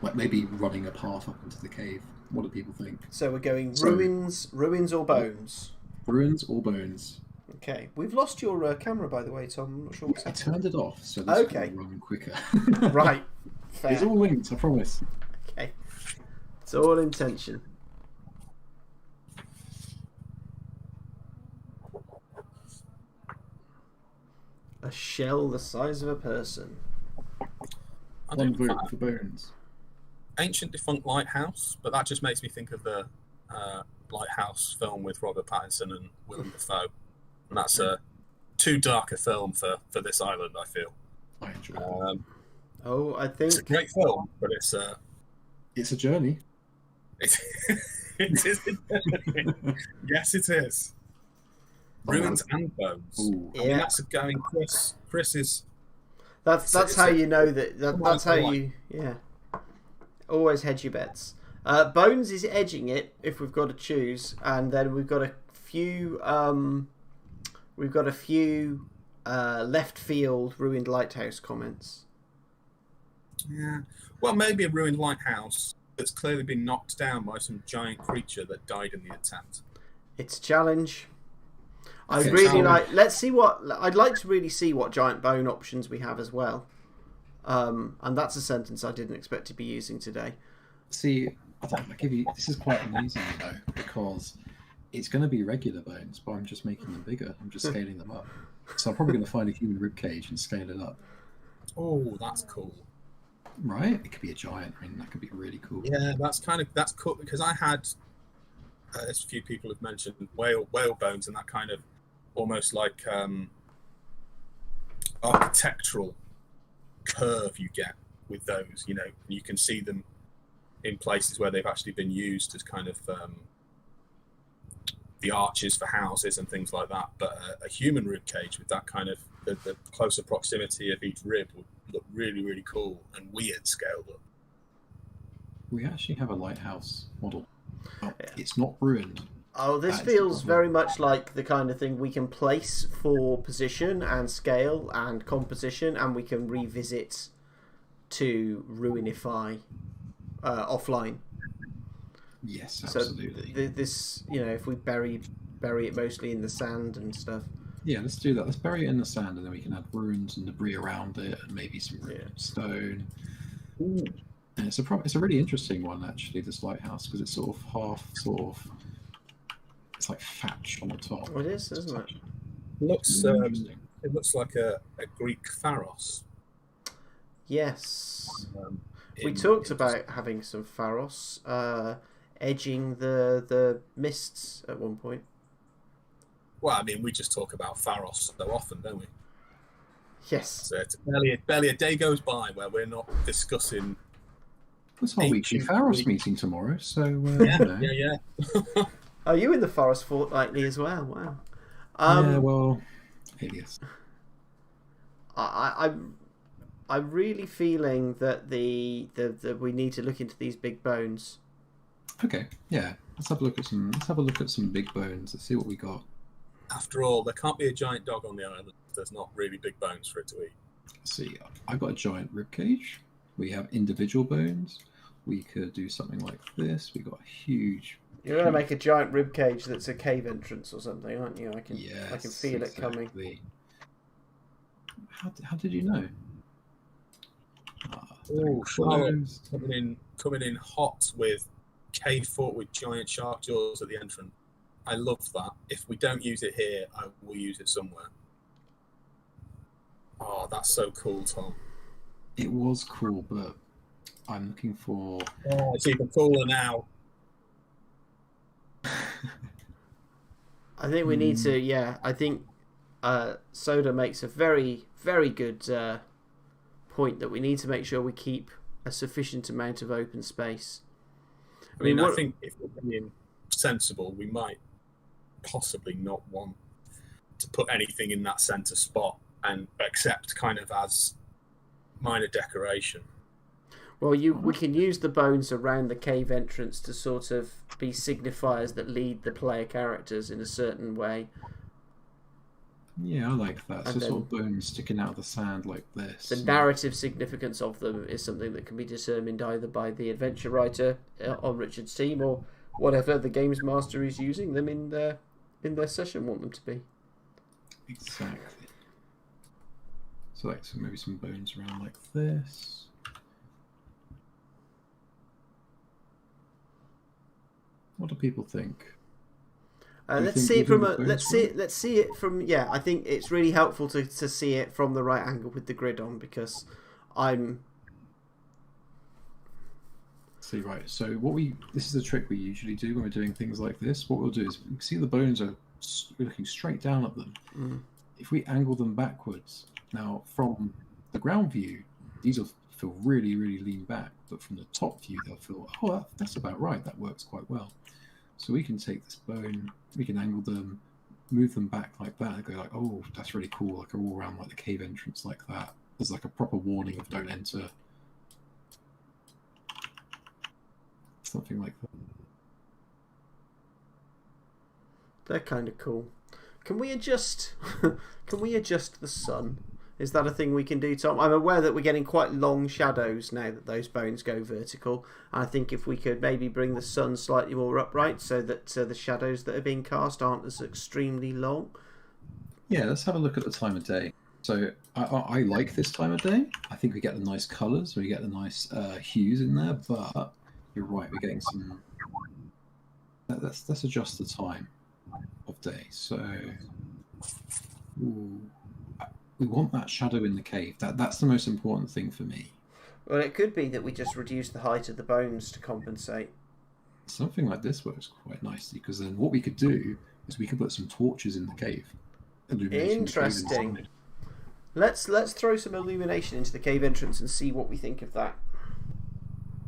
C: Like maybe running a path up into the cave. What do people think?
A: So we're going ruins or bones?
C: Ruins or bones.
A: Okay. We've lost your camera, by the way, Tom. I'm not sure what's
C: I
A: happening.
C: turned it off, so this can run quicker.
A: Right. Fair.
C: It's all linked, I promise.
A: Okay. It's all intention. A shell the size of a person.
C: One vote for bones.
B: Ancient defunct lighthouse, but that just makes me think of the Lighthouse film with Robert Pattinson and Willem Dafoe, and that's a too dark a film for this island. I feel.
C: I enjoy it.
A: I think
B: It's a great film, but it's
C: It's a journey.
B: it is. Yes, it is. Ruins and bones.
C: Ooh.
B: I mean, that's going. Chris is.
A: that's how you know that's how you always hedge your bets. Bones is edging it if we've got to choose, and then we've got a few left field ruined lighthouse comments.
B: Yeah. Well, maybe a ruined lighthouse that's clearly been knocked down by some giant creature that died in the attempt.
A: It's a challenge.
B: Let's
A: see what I'd like to really see what giant bone options we have as well. And that's a sentence I didn't expect to be using today.
C: See, I'll give you. This is quite amazing though, because it's going to be regular bones, but I'm just making them bigger. I'm just scaling them up. So I'm probably going to find a human rib cage and scale it up.
B: Oh, that's cool.
C: Right? It could be a giant. I mean, that could be really cool.
B: Yeah, that's cool because I had, as a few people have mentioned, whale bones and that kind of almost like architectural curve you get with those. You know, you can see them in places where they've actually been used as kind of the arches for houses and things like that. But a human rib cage with that kind of the closer proximity of each rib would look really, really cool and weird scaled up.
C: We actually have a lighthouse model. It's not ruined.
A: Oh, this feels very much like the kind of thing we can place for position and scale and composition, and we can revisit to ruinify offline.
C: Yes, absolutely.
A: So this, if we bury it mostly in the sand and stuff.
C: Yeah, let's do that. Let's bury it in the sand, and then we can add ruins and debris around it, and maybe some stone.
B: Ooh.
C: And it's a really interesting one actually. This lighthouse, because it's it's like thatch on the top.
A: It is, isn't it?
B: It looks like a Greek pharos.
A: Yes. We talked about having some pharos edging the mists at one point.
B: Well, I mean, we just talk about pharos so often, don't we?
A: Yes.
B: So it's barely a day goes by where we're not discussing.
C: It's our weekly Pharos meeting tomorrow, so
B: yeah.
A: Are you in the forest fortnightly as well? Wow.
C: Yeah, well, alias.
A: I'm really feeling that the we need to look into these big bones.
C: Okay, yeah. Let's have a look at some big bones. Let's see what we got.
B: After all, there can't be a giant dog on the island. There's not really big bones for it to eat.
C: Let's see, I've got a giant rib cage. We have individual bones. We could do something like this. We got a huge.
A: You're going to make a giant rib cage that's a cave entrance or something, aren't you? I can feel it coming.
C: How did you know?
B: Coming in hot with cave fort with giant shark jaws at the entrance. I love that. If we don't use it here, I will use it somewhere. Oh, that's so cool, Tom.
C: It was cool, but I'm looking for.
B: Oh, it's even cooler now.
A: I think we need to. Yeah, I think Soda makes a very, very good point that we need to make sure we keep a sufficient amount of open space.
B: I think if we're being sensible, we might possibly not want to put anything in that centre spot and accept kind of as minor decoration.
A: Well, we can use the bones around the cave entrance to sort of be signifiers that lead the player characters in a certain way.
C: Yeah, I like that. So sort of bones sticking out of the sand like this.
A: The narrative significance of them is something that can be determined either by the adventure writer on Richard's team or whatever the games master is using them in their session want them to be.
C: Exactly. So like maybe some bones around like this. What do people think?
A: Let's see it from. Yeah, I think it's really helpful to see it from the right angle with the grid on because I'm.
C: See, right. So this is a trick we usually do when we're doing things like this. What we'll do is we see the bones are looking straight down at them.
A: Mm.
C: If we angle them backwards, now from the ground view, these will feel really, really lean back. But from the top view, they'll feel, oh, that's about right. That works quite well. So we can take this bone, we can angle them, move them back like that, and go like, oh, that's really cool. Like all around like the cave entrance like that. There's like a proper warning of don't enter. Something like that.
A: They're kind of cool. Can we adjust? Can we adjust the sun? Is that a thing we can do, Tom? I'm aware that we're getting quite long shadows now that those bones go vertical. I think if we could maybe bring the sun slightly more upright so that the shadows that are being cast aren't as extremely long.
C: Yeah, let's have a look at the time of day. So I like this time of day. I think we get the nice colours, we get the nice hues in there, but you're right, we're getting some. Let's adjust the time of day. So we want that shadow in the cave. That's the most important thing for me.
A: Well, it could be that we just reduce the height of the bones to compensate.
C: Something like this works quite nicely because then what we could do is we could put some torches in the cave.
A: Interesting. Let's throw some illumination into the cave entrance and see what we think of that.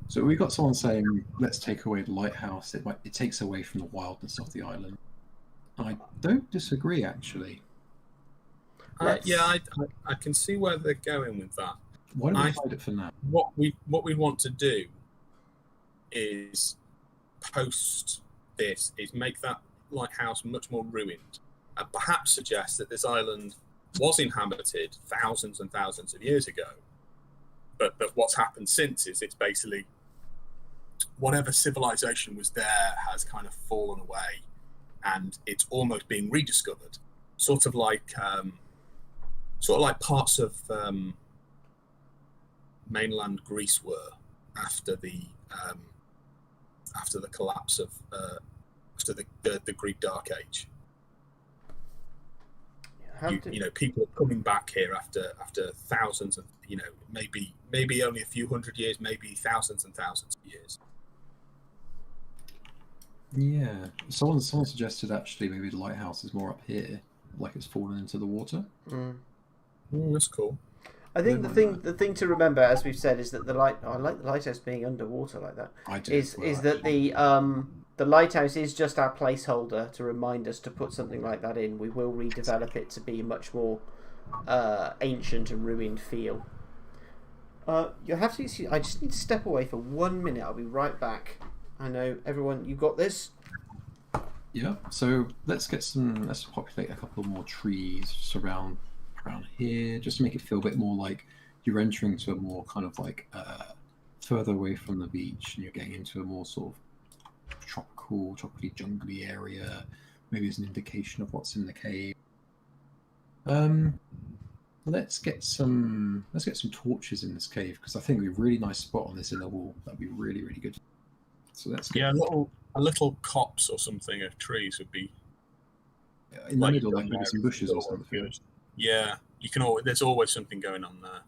C: So we got someone saying, let's take away the lighthouse. It takes away from the wildness of the island. I don't disagree, actually.
B: Yeah, I can see where they're going with that.
C: Why don't we hide it for now?
B: What we want to do is post this is make that lighthouse much more ruined, and perhaps suggest that this island was inhabited thousands and thousands of years ago, but what's happened since is it's basically whatever civilization was there has kind of fallen away, and it's almost being rediscovered, sort of like parts of mainland Greece were after the collapse of after the Greek Dark Age. People are coming back here after thousands of maybe only a few hundred years, maybe thousands and thousands of years.
C: Yeah, someone suggested actually maybe the lighthouse is more up here, like it's fallen into the water.
B: That's cool.
A: I think the thing to remember, as we've said, is that I like the lighthouse being underwater like that.
C: I do.
A: Is that The lighthouse is just our placeholder to remind us to put something like that in. We will redevelop it to be a much more ancient and ruined feel. You'll have to excuse. I just need to step away for 1 minute. I'll be right back. I know everyone. You got this.
C: Yeah. So let's populate a couple more trees just around here, just to make it feel a bit more like you're entering to a more kind of like further away from the beach, and you're getting into a more sort of tropical, jungly area. Maybe as an indication of what's in the cave. Let's get some torches in this cave, because I think it'd be a really nice spot on this inner wall. That'd be really, really good. So let's get
B: a little copse or something of trees would be
C: in the middle, like maybe some bushes or something.
B: Good. Yeah, you can always. There's always something going on there.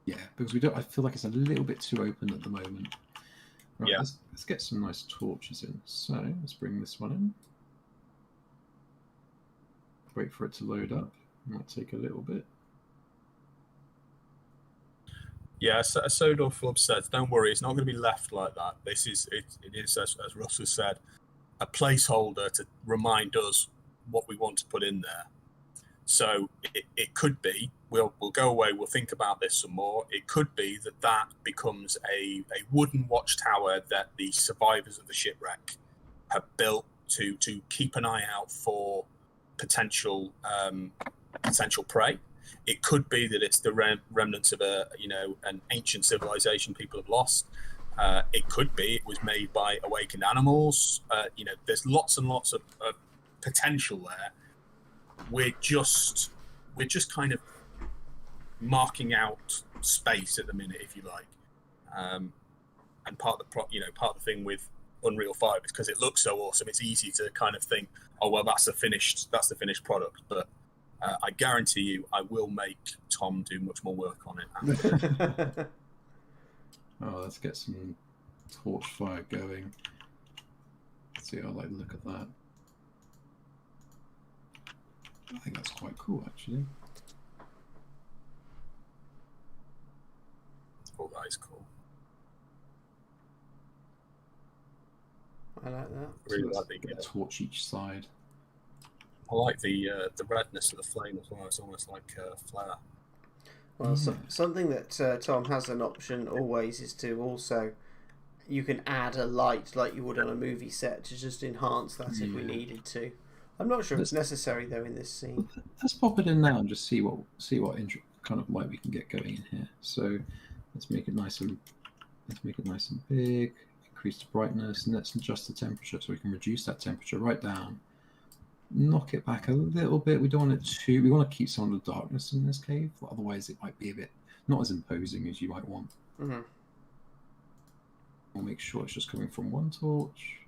C: Yeah, because we don't. I feel like it's a little bit too open at the moment. Right,
B: yeah.
C: Let's get some nice torches in. So let's bring this one in. Wait for it to load up. It might take a little bit.
B: Yeah, as Sodor Flub says, don't worry, it's not going to be left like that. It is as Russ has said, a placeholder to remind us what we want to put in there. So it could be, we'll go away, we'll think about this some more. It could be that becomes a wooden watchtower that the survivors of the shipwreck have built to keep an eye out for potential prey. It could be that it's the remnants of an ancient civilization people have lost. It could be it was made by awakened animals. There's lots and lots of potential there. We're just kind of marking out space at the minute, if you like. And part of the thing with Unreal 5 is because it looks so awesome. It's easy to kind of think, oh well, that's the finished product, but I guarantee you, I will make Tom do much more work on it.
C: Oh, let's get some torch fire going. Let's see, I like the look of that. I think that's quite cool, actually.
B: Oh, that is cool.
A: I like that.
B: Really like the
C: torch each side.
B: I like the redness of the flame as well. It's almost like a flare.
A: Well, something that Tom has an option always is to also, you can add a light like you would on a movie set to just enhance that if we needed to. I'm not sure it's necessary though in this scene.
C: Let's pop it in now and just see what kind of light we can get going in here. So let's make it nice and big. Increase the brightness, and let's adjust the temperature so we can reduce that temperature right down. Knock it back a little bit. We don't want it too. We want to keep some of the darkness in this cave. Otherwise, it might be a bit not as imposing as you might want.
A: Mm-hmm.
C: We'll make sure it's just coming from one torch,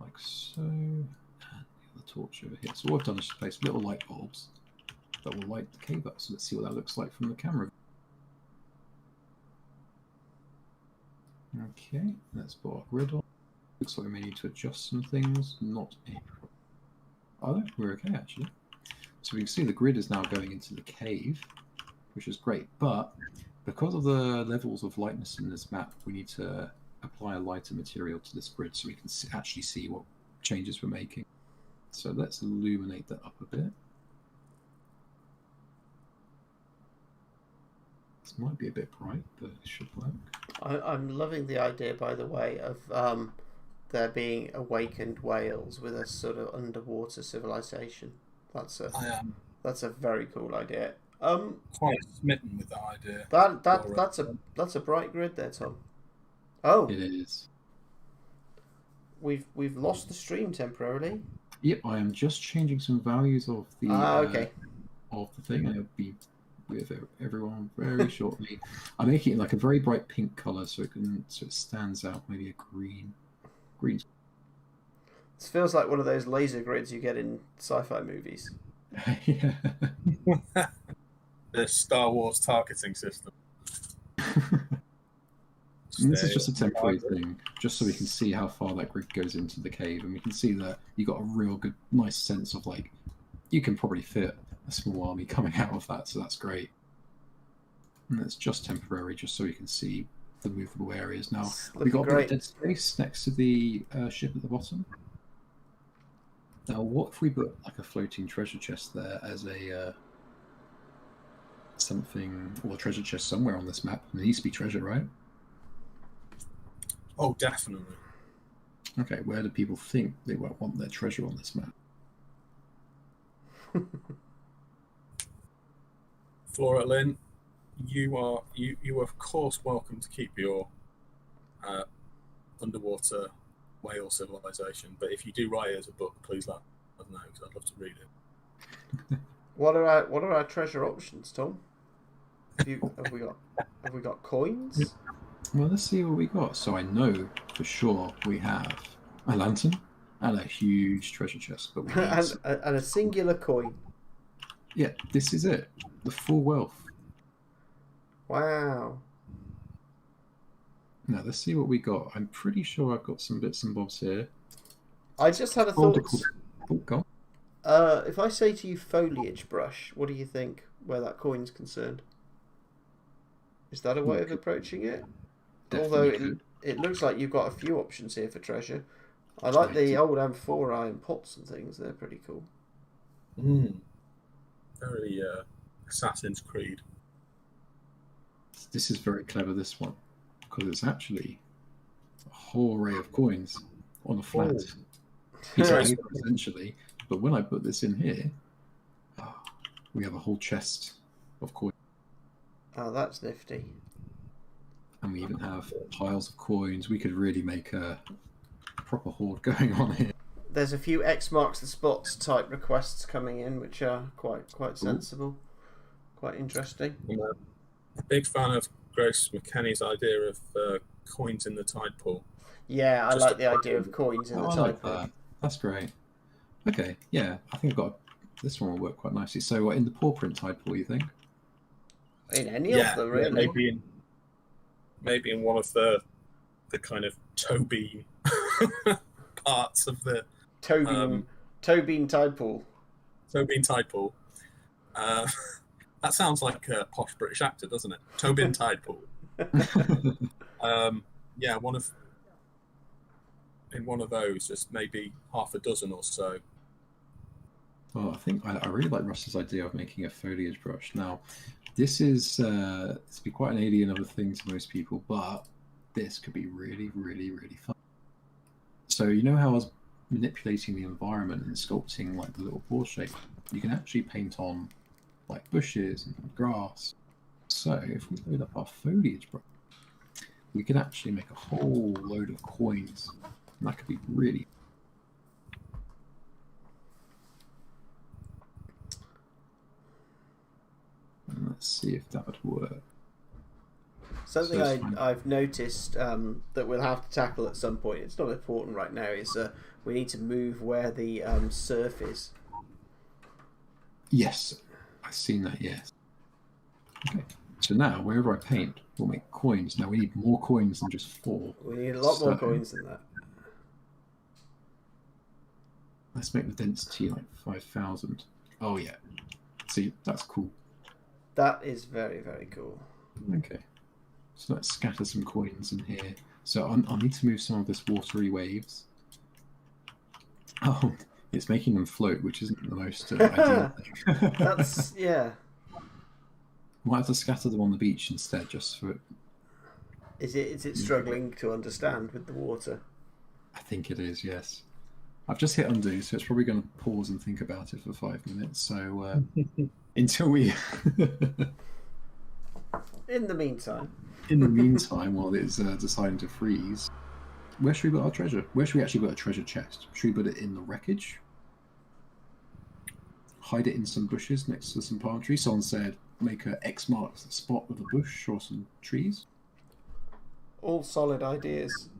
C: like so, and the other torch over here. So what I've done is just place little light bulbs that will light the cave up. So let's see what that looks like from the camera. Okay, let's put our grid on. Looks like we may need to adjust some things. Not a problem. Oh, we're okay actually. So we can see the grid is now going into the cave, which is great. But because of the levels of lightness in this map, we need to apply a lighter material to this grid so we can actually see what changes we're making. So let's illuminate that up a bit. This might be a bit bright, but it should work.
A: I'm loving the idea, by the way, of there being awakened whales with a sort of underwater civilization. That's a very cool idea.
B: Quite smitten with that idea.
A: That's a bright grid there, Tom. Oh,
C: it is.
A: We've lost the stream temporarily.
C: Yep, I am just changing some values of the of the thing, and it'll be with everyone very shortly. I'm making it like a very bright pink color so it stands out. Maybe a green. This
A: feels like one of those laser grids you get in sci-fi movies.
C: Yeah.
B: The Star Wars targeting system.
C: This is just a temporary thing, just so we can see how far that grid goes into the cave, and we can see that you got a real good, nice sense of like you can probably fit a small army coming out of that, so that's great. And it's just temporary, just so we can see the movable areas. Now
A: It's
C: we got a bit
A: looking
C: of dead space next to the ship at the bottom. Now, what if we put like a floating treasure chest there as a something, or a treasure chest somewhere on this map? There needs to be treasure, right?
B: Oh, definitely.
C: Okay, where do people think they won't want their treasure on this map?
B: Flora Lynn, you are of course welcome to keep your underwater whale civilization. But if you do write it as a book, please let us know, because I'd love to read it.
A: What are our treasure options, Tom? Have we got coins?
C: Well, let's see what we got. So I know for sure we have a lantern and a huge treasure chest, but we need
A: and a singular coin.
C: yeah, this is it. The full wealth.
A: Wow.
C: Now let's see what we got. I'm pretty sure I've got some bits and bobs here.
A: I just had a thought.
C: Oh, go
A: on. If I say to you Foliage Brush, what do you think where that coin's concerned? Is that a way of approaching it? Although it looks like you've got a few options here for treasure. I like the old amphora iron pots and things. They're pretty cool.
B: Very Assassin's Creed.
C: This is very clever, this one, because it's actually a whole array of coins on a flat. Essentially. But when I put this in here, we have a whole chest of coins.
A: Oh, that's nifty.
C: And we even have piles of coins. We could really make a proper hoard going on here.
A: There's a few X marks the spots type requests coming in, which are quite sensible, quite interesting.
B: I'm a big fan of Grace McKenny's idea of coins in the tide pool.
A: Yeah, I like the idea of coins in the tide pool.
C: That. That's great. Okay, yeah, I think I've got this one will work quite nicely. So, in the paw print tide pool, you think?
A: In any of them, really?
B: Yeah, maybe in one of the kind of toe beam parts of the
A: toe beam tide pool.
B: Toe beam tide pool. That sounds like a posh British actor, doesn't it? Toe beam tide pool. Yeah, in one of those, just maybe half a dozen or so.
C: Well, I think I really like Russ's idea of making a foliage brush. Now, this is this would be quite an alien of a thing to most people, but this could be really, really, really fun. So you know how I was manipulating the environment and sculpting like the little paw shape? You can actually paint on like bushes and grass. So if we load up our foliage brush, we can actually make a whole load of coins, and that could be really. And let's see if that would work.
A: Something I've noticed that we'll have to tackle at some point, it's not important right now, is we need to move where the surf is.
C: Yes, I've seen that, yes. Okay, so now wherever I paint, we'll make coins. Now we need more coins than just 4.
A: We need a lot more coins than that.
C: Let's make the density like 5,000. Oh yeah, see, that's cool.
A: That is very, very cool.
C: Okay, so let's scatter some coins in here. So I'll need to move some of this watery waves. Oh, it's making them float, which isn't the most ideal thing.
A: That's, yeah.
C: Might have to scatter them on the beach instead, just for...
A: Is it struggling to understand with the water?
C: I think it is, yes. I've just hit undo, so it's probably going to pause and think about it for 5 minutes. So until we...
A: In the meantime,
C: while it's deciding to freeze, where should we put our treasure? Where should we actually put a treasure chest? Should we put it in the wreckage? Hide it in some bushes next to some palm trees? Someone said make a X marks the spot with a bush or some trees.
A: All solid ideas.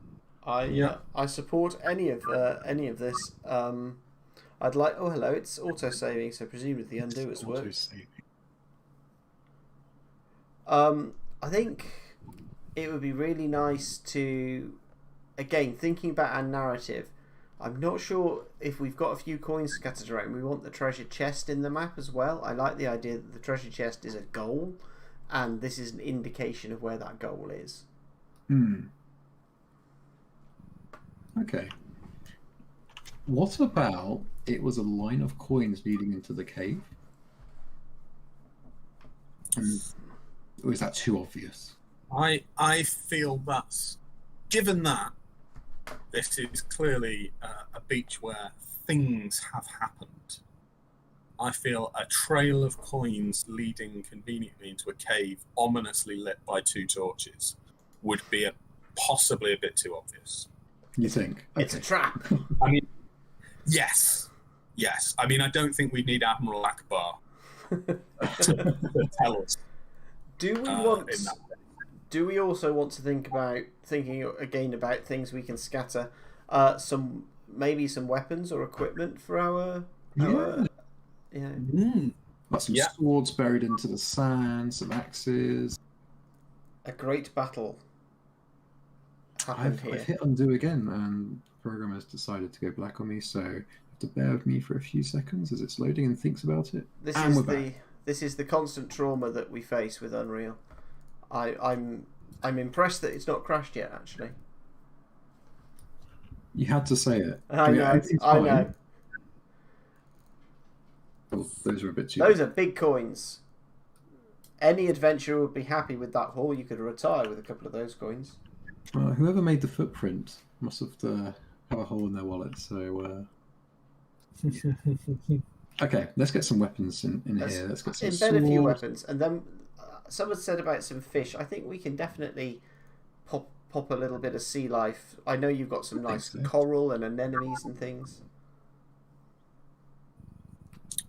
A: I support any of this. I'd like. Oh, hello! It's auto saving, so presumably the undo has worked. I think it would be really nice to, again, thinking about our narrative. I'm not sure if we've got a few coins scattered around. We want the treasure chest in the map as well. I like the idea that the treasure chest is a goal, and this is an indication of where that goal is.
C: Okay. What about it was a line of coins leading into the cave? Or is that too obvious?
B: I feel that's, given that this is clearly a beach where things have happened, I feel a trail of coins leading conveniently into a cave ominously lit by 2 torches would be possibly a bit too obvious.
C: You think?
A: It's a trap.
B: I mean, yes. I mean, I don't think we need Admiral Akbar to tell us.
A: Do we want? Do we also want to thinking again about things we can scatter? Maybe some weapons or equipment for our
C: Like some swords buried into the sand, some axes.
A: A great battle happened here.
C: I've hit undo again, and the program has decided to go black on me, so you have to bear with me for a few seconds as it's loading and thinks about it.
A: This is the constant trauma that we face with Unreal. I'm impressed that it's not crashed yet, actually.
C: You had to say it.
A: I know.
C: Oh, those are a bit too
A: Those are big coins. Any adventurer would be happy with that haul. You could retire with a couple of those coins.
C: Whoever made the footprint must have have a hole in their wallet. So, okay, let's get some weapons in here. Let's get some
A: embed a few weapons, and then someone said about some fish. I think we can definitely pop a little bit of sea life. I know you've got some nice coral and anemones and things.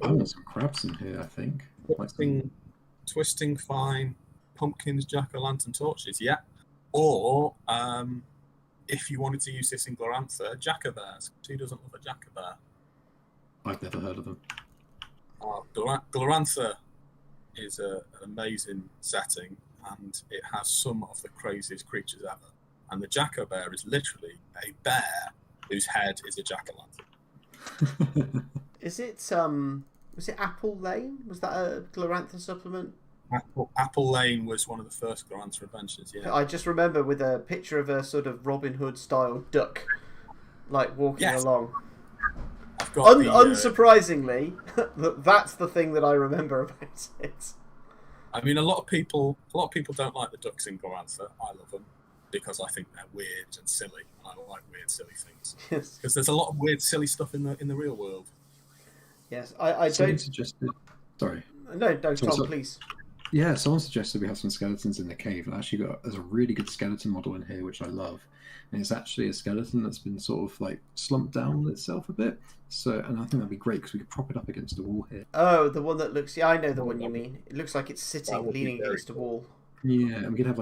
C: I want some crabs in here, I think.
B: Twisting fine, pumpkins, jack-o'-lantern torches, yeah. Or, if you wanted to use this in Glorantha, Jackabears. Who doesn't love a Jackabear?
C: I've never heard of them.
B: Glorantha is an amazing setting, and it has some of the craziest creatures ever. And the Jackabear is literally a bear whose head is a jack-o'-lantern.
A: Is it was it Apple Lane? Was that a Glorantha supplement?
B: Apple Lane was one of the first Glorantha adventures, yeah.
A: I just remember with a picture of a sort of Robin Hood style duck, like walking along.
B: I've got
A: unsurprisingly, that's the thing that I remember about it.
B: I mean, a lot of people don't like the ducks in Glorantha. I love them because I think they're weird and silly, and I like weird, silly things.
A: Yes.
B: Because there's a lot of weird, silly stuff in the real world.
A: Yes, I don't.
C: Suggested... Sorry.
A: No, Tom, please.
C: Yeah, someone suggested we have some skeletons in the cave. And there's a really good skeleton model in here, which I love. And it's actually a skeleton that's been sort of like slumped down on itself a bit. And I think that'd be great because we could prop it up against the wall here.
A: Oh, the one that looks. Yeah, I know the one you mean. It looks like it's sitting, leaning against a wall.
C: Yeah, and we could have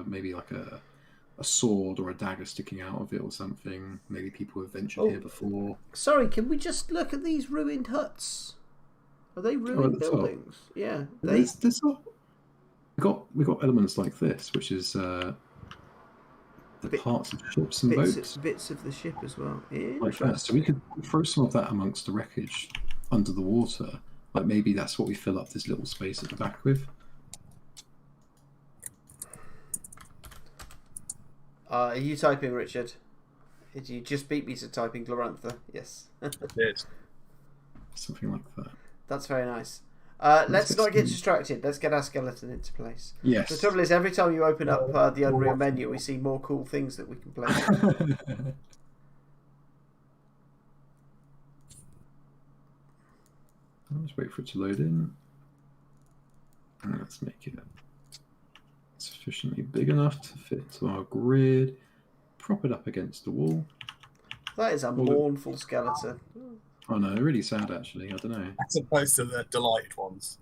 C: maybe a sword or a dagger sticking out of it or something. Maybe people have ventured here before.
A: Sorry, can we just look at these ruined huts? Are they ruined buildings?
C: Top.
A: Yeah.
C: We got elements like this, which is the parts of ships and boats.
A: Bits of the ship as well.
C: Like that. So we could throw some of that amongst the wreckage under the water. Like maybe that's what we fill up this little space at the back with.
A: Are you typing, Richard? Did you just beat me to typing Glorantha? Yes.
B: I did.
C: Something like that.
A: That's very nice. Let's not get distracted. Let's get our skeleton into place.
C: Yes.
A: The trouble is, every time you open up the Unreal menu, we see more cool things that we can play with.
C: I'll just wait for it to load in. And let's make it sufficiently big enough to fit to our grid. Prop it up against the wall.
A: That is a mournful skeleton.
C: Oh no, really sad actually. I don't know.
B: As opposed to the delighted ones.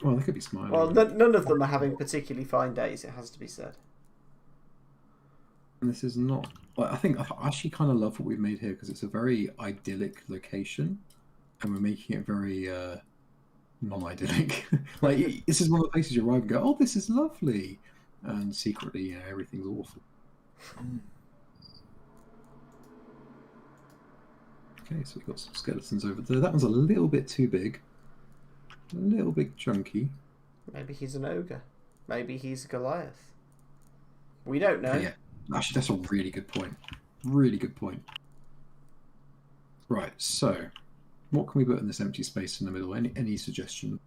C: Well, they could be smiling.
A: Well, none of them are having particularly fine days, it has to be said.
C: And this is not... I actually kind of love what we've made here because it's a very idyllic location and we're making it very non-idyllic. Like, this is one of the places you arrive and go, oh, this is lovely. And secretly, everything's awful. Okay, so we've got some skeletons over there. That one's a little bit too big. A little bit chunky.
A: Maybe he's an ogre. Maybe he's a Goliath. We don't know.
C: Yeah, actually, that's a really good point. Really good point. Right, so what can we put in this empty space in the middle? Any suggestion?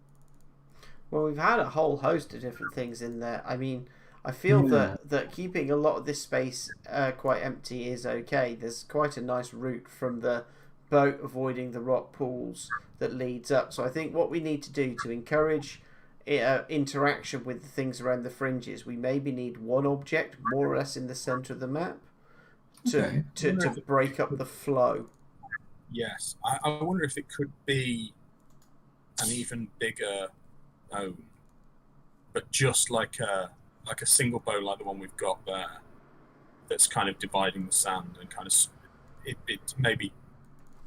A: Well, we've had a whole host of different things in there. I mean, I feel that keeping a lot of this space quite empty is okay. There's quite a nice route from the boat, avoiding the rock pools that leads up. So I think what we need to do to encourage interaction with the things around the fringes, we maybe need one object more or less in the centre of the map to break up the flow.
B: Yes, I wonder if it could be an even bigger bone, but just like a single bone like the one we've got there, that's kind of dividing the sand and kind of it may be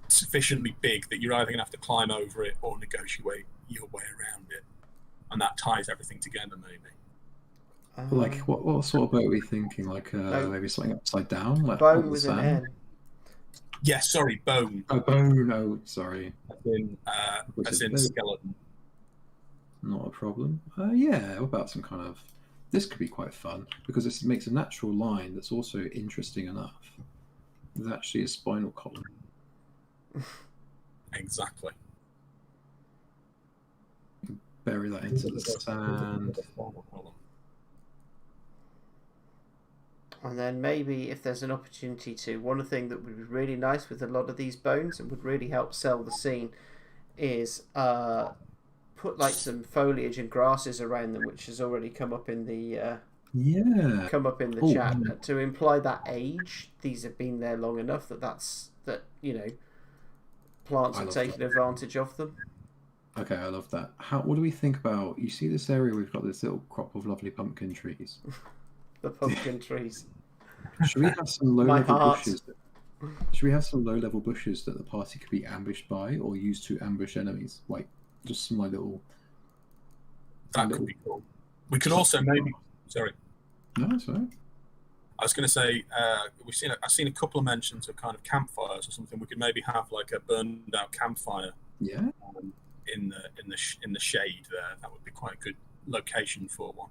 B: sufficiently big that you're either going to have to climb over it or negotiate your way around it, and that ties everything together maybe.
C: Like what sort of boat are we thinking? Like maybe something upside down, like
A: bone with an N.
B: Yeah, sorry, bone.
C: Oh, bone. Oh, sorry.
B: As in skeleton.
C: Not a problem. Yeah, what about some kind of... This could be quite fun, because this makes a natural line that's also interesting enough. There's actually a spinal column.
B: Exactly.
C: Bury that into the sand.
A: And then maybe if there's an opportunity to, one thing that would be really nice with a lot of these bones and would really help sell the scene is put like some foliage and grasses around them, which has already come up in the chat to imply that age. These have been there long enough that plants are taking advantage of them.
C: Okay, I love that. What do we think about? You see this area? We've got this little crop of lovely pumpkin trees.
A: The pumpkin trees.
C: Should we have some low-level bushes? Should we have some low-level bushes that the party could be ambushed by or used to ambush enemies? Like just some little.
B: That could be cool. We could also maybe. Sorry.
C: No, that's all right.
B: I was going to say I've seen a couple of mentions of kind of campfires or something. We could maybe have like a burned out campfire.
C: Yeah.
B: In the shade there, that would be quite a good location for one.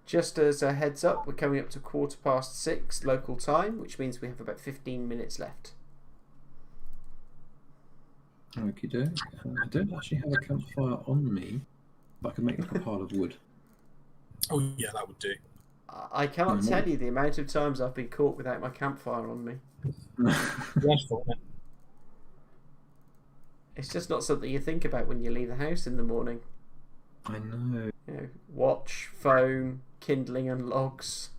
A: Just as a heads up, we're coming up to 6:15 local time, which means we have about 15 minutes left.
C: Okie doke. I don't actually have a campfire on me, but I can make like a pile of wood.
B: Oh yeah, that would do.
A: I can't tell you the amount of times I've been caught without my campfire on me. It's just not something you think about when you leave the house in the morning.
C: I know.
A: Watch, phone, kindling and logs.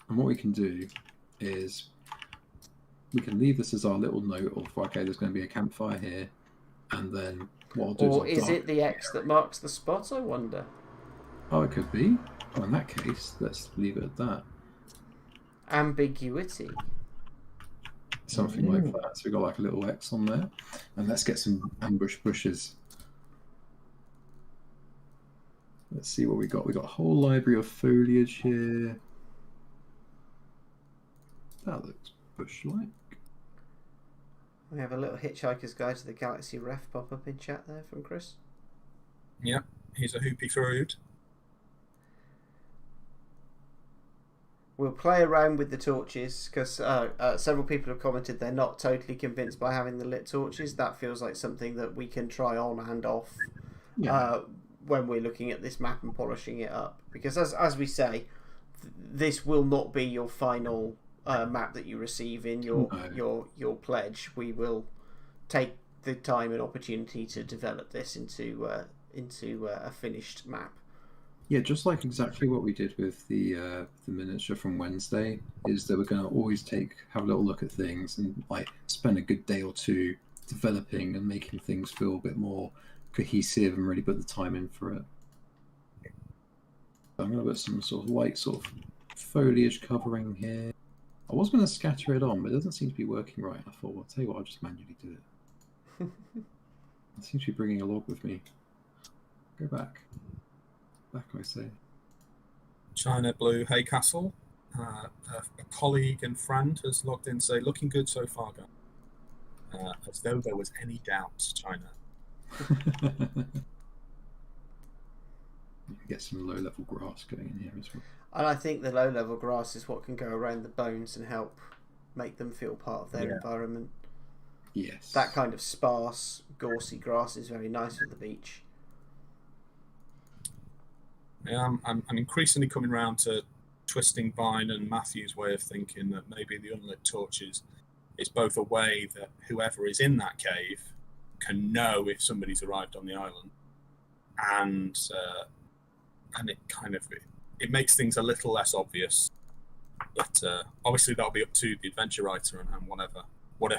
C: And what we can do is we can leave this as our little note of, okay, there's going to be a campfire here, and then what I'll do
A: or is it the X that marks the spot, I wonder?
C: Oh, it could be. Well, in that case, let's leave it at that.
A: Ambiguity.
C: Something like that. So we've got like a little X on there. And let's get some ambush bushes. Let's see what we got. We got a whole library of foliage here. That looks bush-like.
A: We have a little Hitchhiker's Guide to the Galaxy ref pop up in chat there from Chris.
B: Yeah, he's a hoopy food.
A: We'll play around with the torches because several people have commented they're not totally convinced by having the lit torches. That feels like something that we can try on and off when we're looking at this map and polishing it up. Because as we say, this will not be your final map that you receive in your pledge. We will take the time and opportunity to develop this into a finished map.
C: Yeah, just like exactly what we did with the miniature from Wednesday, is that we're going to always have a little look at things and like spend a good day or two developing and making things feel a bit more cohesive and really put the time in for it. So I'm going to put some sort of light sort of foliage covering here. I was going to scatter it on, but it doesn't seem to be working right. I thought, well, I'll tell you what, I'll just manually do it. I seem to be bringing a log with me. Go back. Back, I say.
B: China Blue Haycastle, a colleague and friend, has logged in, say, looking good so far, guys. As though there was any doubt, China.
C: You can get some low-level grass going in here as well.
A: And I think the low-level grass is what can go around the bones and help make them feel part of their environment.
C: Yes.
A: That kind of sparse, gorsy grass is very nice for the beach.
B: Yeah, I'm increasingly coming round to Twisting Vine and Matthew's way of thinking that maybe the unlit torches is both a way that whoever is in that cave can know if somebody's arrived on the island, and it makes things a little less obvious. But obviously that'll be up to the adventure writer and whatever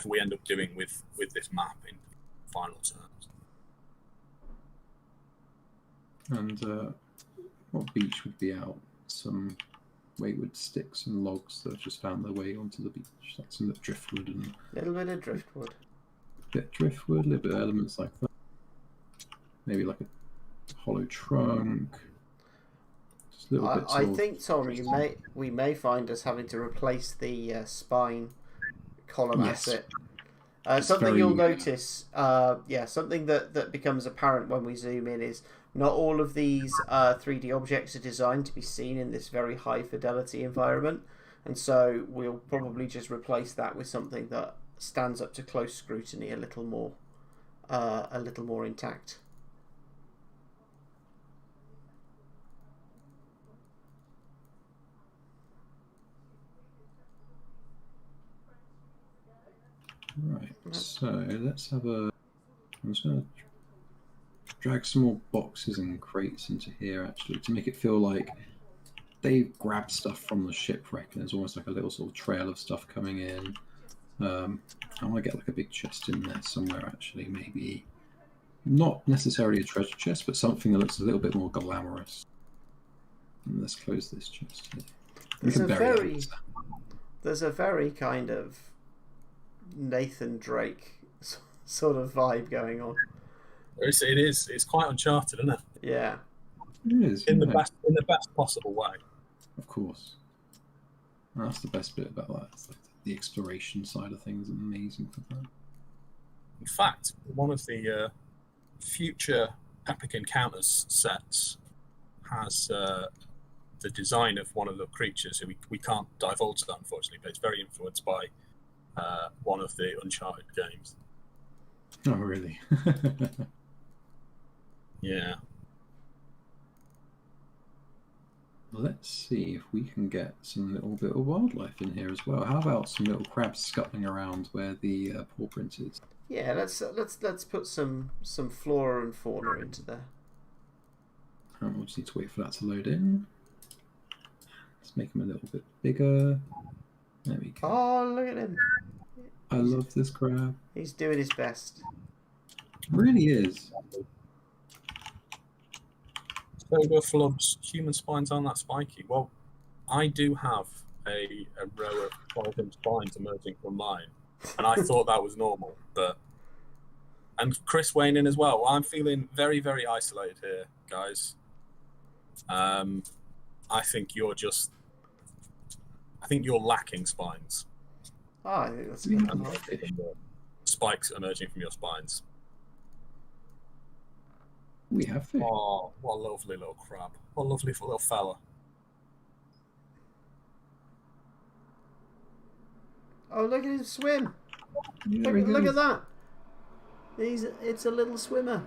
B: we end up doing with this map in final terms.
C: And what beach would be out? Some wayward sticks and logs that have just found their way onto the beach. That's some driftwood and
A: a little bit of driftwood.
C: A bit of driftwood, a little bit of elements like that. Maybe like a hollow trunk. Just little bits.
A: I think, Tom, we may find us having to replace the spine column asset. Something you'll notice, something that becomes apparent when we zoom in is not all of these 3D objects are designed to be seen in this very high fidelity environment, and so we'll probably just replace that with something that stands up to close scrutiny a little more intact.
C: Right, so let's have a... I'm just going to drag some more boxes and crates into here, actually, to make it feel like they've grabbed stuff from the shipwreck, and there's almost like a little sort of trail of stuff coming in. I want to get like a big chest in there somewhere, actually, maybe not necessarily a treasure chest, but something that looks a little bit more glamorous. And let's close this chest here.
A: There's a very kind of Nathan Drake sort of vibe going on.
B: It is. It's quite Uncharted, isn't it?
A: Yeah.
C: It is.
B: In the best possible way.
C: Of course. And that's the best bit about that. It's like the exploration side of things is amazing for that.
B: In fact, one of the future Epic Encounters sets has the design of one of the creatures who we can't divulge that, unfortunately, but it's very influenced by one of the Uncharted games.
C: Oh, really?
B: Yeah.
C: Let's see if we can get some little bit of wildlife in here as well. How about some little crabs scuttling around where the paw print is?
A: Yeah, let's put some flora and fauna into there.
C: And we'll just need to wait for that to load in. Let's make them a little bit bigger. There we go.
A: Oh, look at him!
C: I love this crab.
A: He's doing his best.
C: Really is.
B: Sober flubs, human spines aren't that spiky. Well, I do have a row of 12-inch spines emerging from mine, and I thought that was normal. And Chris weighing in as well. I'm feeling very, very isolated here, guys. I think you're lacking spines.
A: Oh, I think that's good.
B: Spikes emerging from your spines.
C: We have fish.
B: Oh, what a lovely little crab. What a lovely little fella.
A: Oh, look at him swim.
C: Yeah,
A: Look at that. It's a little swimmer.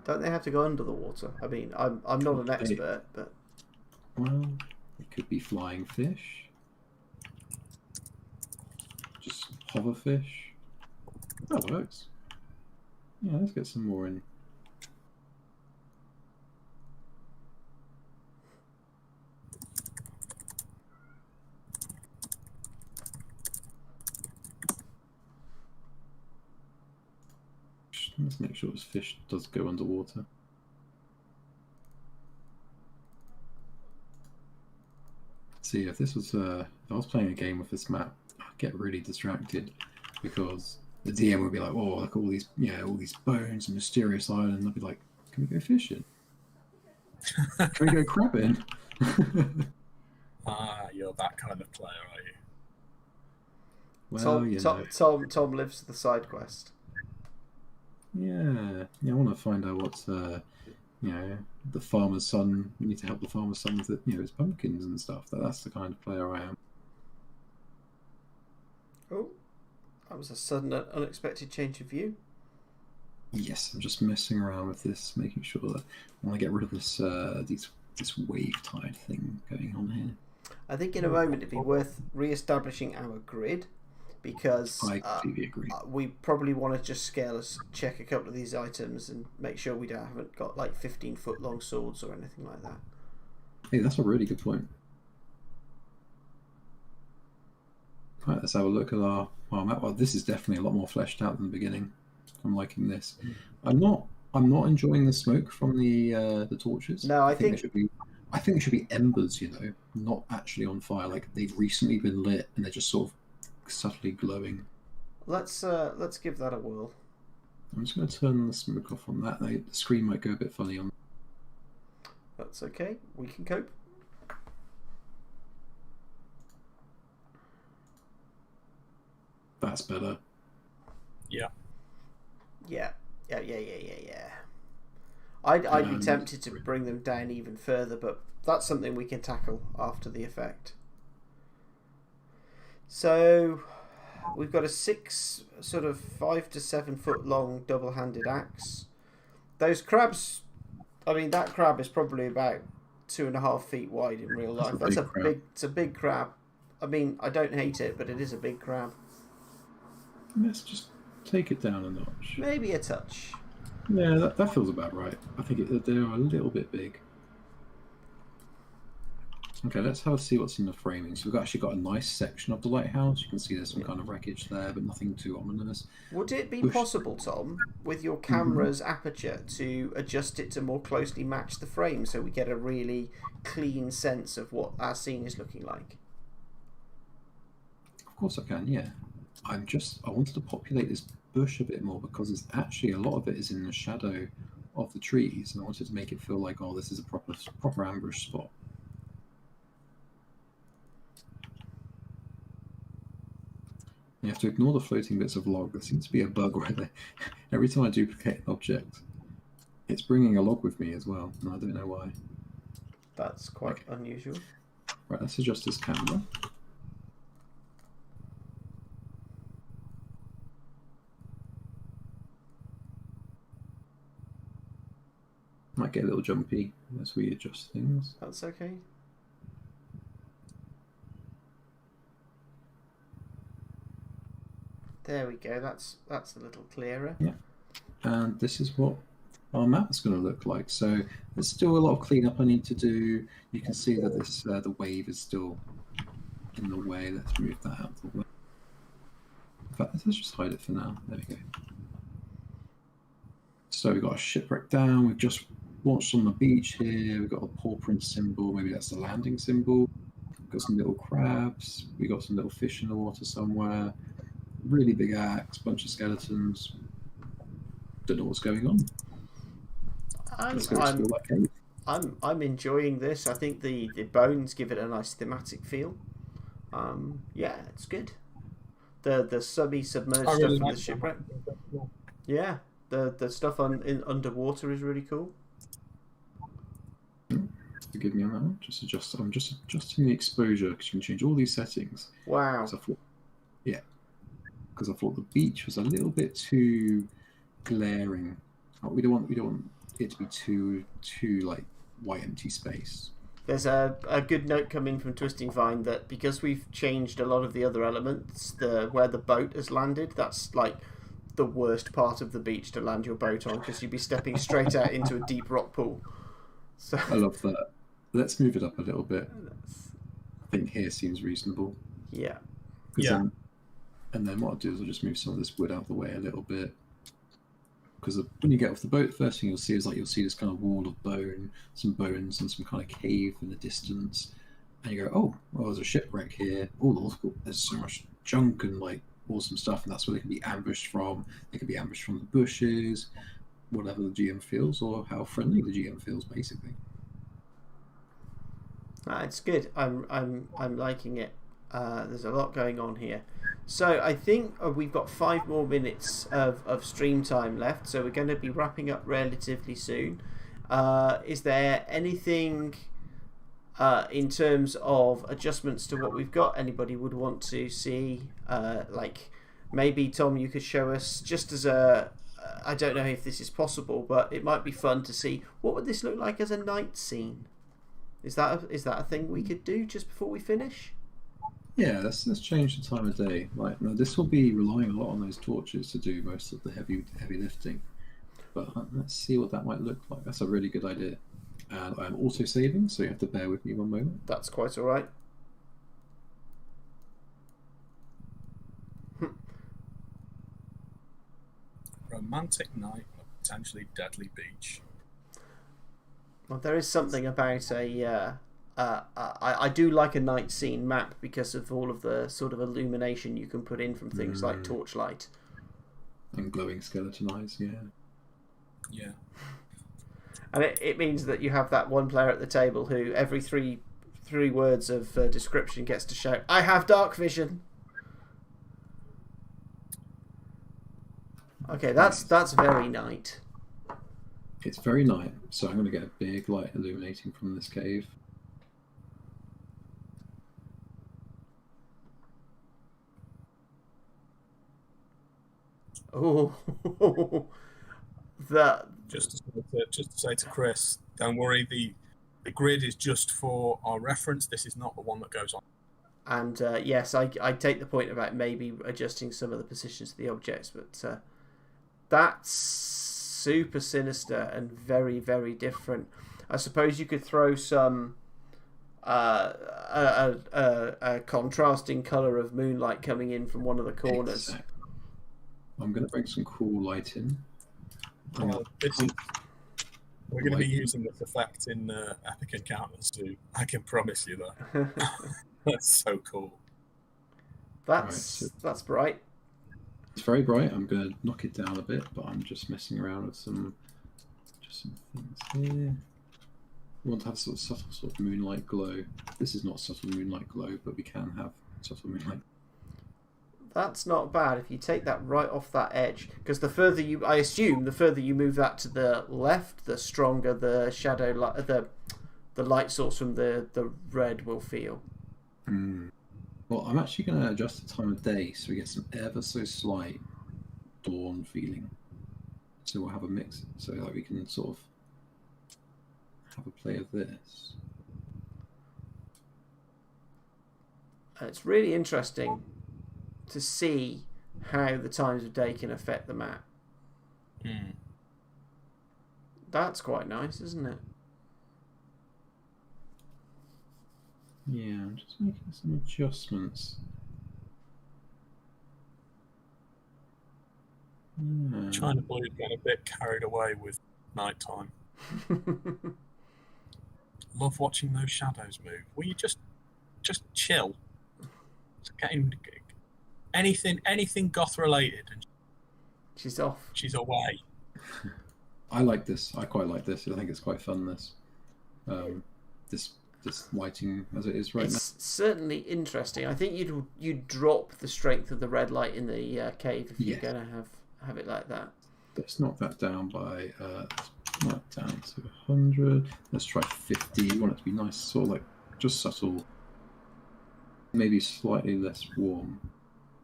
A: Don't they have to go under the water? I mean, I'm not an expert, but...
C: Well, it could be flying fish. Just hover fish. That works. Yeah, let's get some more in. Let's make sure this fish does go underwater. See, if this was if I was playing a game with this map, I'd get really distracted because the DM would be like, "Oh, look at all these, all these bones and mysterious island." And I'd be like, "Can we go fishing? Can we go crabbing?"
B: You're that kind of player, are you?
C: Well,
A: Tom lives the side quest.
C: Yeah, I want to find out what's you know, the farmer's son. We need to help the farmer's son with his pumpkins and stuff. That's the kind of player I am.
A: Oh, that was a sudden, unexpected change of view.
C: Yes, I'm just messing around with this, making sure that I want to get rid of this this wave tide thing going on here.
A: I think in a moment it'd be worth re-establishing our grid, because
C: I completely agree.
A: We probably want to just check a couple of these items and make sure we haven't got like 15-foot long swords or anything like that.
C: Hey, that's a really good point. Right, let's have a look at our map. Well, this is definitely a lot more fleshed out than the beginning. I'm liking this. I'm not enjoying the smoke from the torches.
A: No, I think
C: it should be embers, not actually on fire. Like they've recently been lit and they're just sort of subtly glowing.
A: Let's give that a whirl.
C: I'm just going to turn the smoke off on that. The screen might go a bit funny on.
A: That's okay. We can cope.
C: That's better.
B: Yeah.
A: Yeah. I'd be tempted to bring them down even further, but that's something we can tackle after the effect. So we've got a 5 to 7 foot long double-handed axe. Those crabs, I mean, that crab is probably about 2.5 feet wide in real life. It's a big crab. I mean, I don't hate it, but it is a big crab.
C: Let's just take it down a notch.
A: Maybe a touch.
C: Yeah, that feels about right. I think they're a little bit big. Okay, let's have a see what's in the framing. So we've actually got a nice section of the lighthouse. You can see there's some kind of wreckage there, but nothing too ominous.
A: Would it be possible, Tom, with your camera's aperture, to adjust it to more closely match the frame so we get a really clean sense of what our scene is looking like?
C: Of course I can, yeah. I wanted to populate this bush a bit more because it's actually a lot of it is in the shadow of the trees, and I wanted to make it feel like, oh, this is a proper ambush spot. You have to ignore the floating bits of log. There seems to be a bug where every time I duplicate an object, it's bringing a log with me as well, and I don't know why.
A: That's quite unusual.
C: Right, let's adjust this camera. Might get a little jumpy as we adjust things.
A: That's okay. There we go. That's a little clearer.
C: Yeah, and this is what our map's going to look like. So there's still a lot of cleanup I need to do. You can see that this the wave is still in the way. Let's move that out of the way. In fact, let's just hide it for now. There we go. So we've got a shipwreck down. We've just launched on the beach here. We've got a paw print symbol. Maybe that's the landing symbol. We've got some little crabs. We've got some little fish in the water somewhere. Really big axe, bunch of skeletons. Don't know what's going on.
A: I'm enjoying this. I think the bones give it a nice thematic feel. Yeah, it's good. The submerged stuff from the shipwreck. Yeah, the stuff underwater is really cool.
C: Forgive me on that one. I'm just adjusting the exposure because you can change all these settings.
A: Wow.
C: Because I thought the beach was a little bit too glaring. We don't want it to be too like white empty space.
A: There's a good note coming from Twisting Vine that because we've changed a lot of the other elements, where the boat has landed, that's like the worst part of the beach to land your boat on because you'd be stepping straight out into a deep rock pool. So
C: I love that. Let's move it up a little bit. I think here seems reasonable.
A: Yeah.
C: And then what I'll do is I'll just move some of this wood out of the way a little bit. Because when you get off the boat, the first thing you'll see is you'll see this kind of wall of bone, some bones and some kind of cave in the distance. And you go, oh, well, there's a shipwreck here. Oh, there's so much junk and awesome stuff. And that's where they can be ambushed from. They can be ambushed from the bushes, whatever the GM feels, or how friendly the GM feels, basically.
A: It's good. I'm liking it. There's a lot going on here. So I think we've got 5 more minutes of stream time left, so we're going to be wrapping up relatively soon. Is there anything in terms of adjustments to what we've got anybody would want to see? Like maybe Tom, you could show us just as a I don't know if this is possible, but it might be fun to see what would this look like as a night scene. Is that a thing we could do just before we finish?
C: Yeah, let's change the time of day. Like, no, this will be relying a lot on those torches to do most of the heavy lifting. But let's see what that might look like. That's a really good idea. And I'm also saving, so you have to bear with me one moment.
A: That's quite all right.
B: Romantic night on a potentially deadly beach.
A: Well, there is something about I do like a night scene map because of all of the sort of illumination you can put in from things like torchlight.
C: And glowing skeleton eyes, yeah.
B: Yeah.
A: And it means that you have that one player at the table who every three words of description gets to shout, "I have dark vision." Okay, that's very night.
C: It's very night, so I'm going to get a big light illuminating from this cave.
A: Oh,
B: Just to say to Chris, don't worry. The grid is just for our reference. This is not the one that goes on.
A: And yes, I take the point about maybe adjusting some of the positions of the objects, but that's super sinister and very, very different. I suppose you could throw some a contrasting colour of moonlight coming in from one of the corners.
C: Exactly. I'm going to bring some cool light in.
B: We're going to be using this effect in Epic Encounters too. I can promise you that. That's so cool.
A: That's bright.
C: It's very bright. I'm going to knock it down a bit, but I'm just messing around with some things here. We want to have sort of moonlight glow. This is not subtle moonlight glow, but we can have subtle moonlight.
A: That's not bad if you take that right off that edge, because I assume the further you move that to the left, the stronger the shadow the light source from the red will feel.
C: Well, I'm actually going to adjust the time of day so we get some ever so slight dawn feeling. So we'll have a mix, so like we can sort of have a play of this.
A: It's really interesting to see how the times of day can affect the map. That's quite nice, isn't it?
C: Yeah, I'm just making some adjustments. Yeah.
B: China Blue get a bit carried away with nighttime. Love watching those shadows move. Will you just chill? Just getting anything goth related, and
A: she's off.
B: She's away.
C: I like this. I quite like this. I think it's quite fun. This lighting as it is right now.
A: It's certainly interesting. I think you'd drop the strength of the red light in the cave if you're going to have it like that.
C: Let's knock that down by knock down to 100. Let's try 50. You want it to be nice, sort of like just subtle, maybe slightly less warm.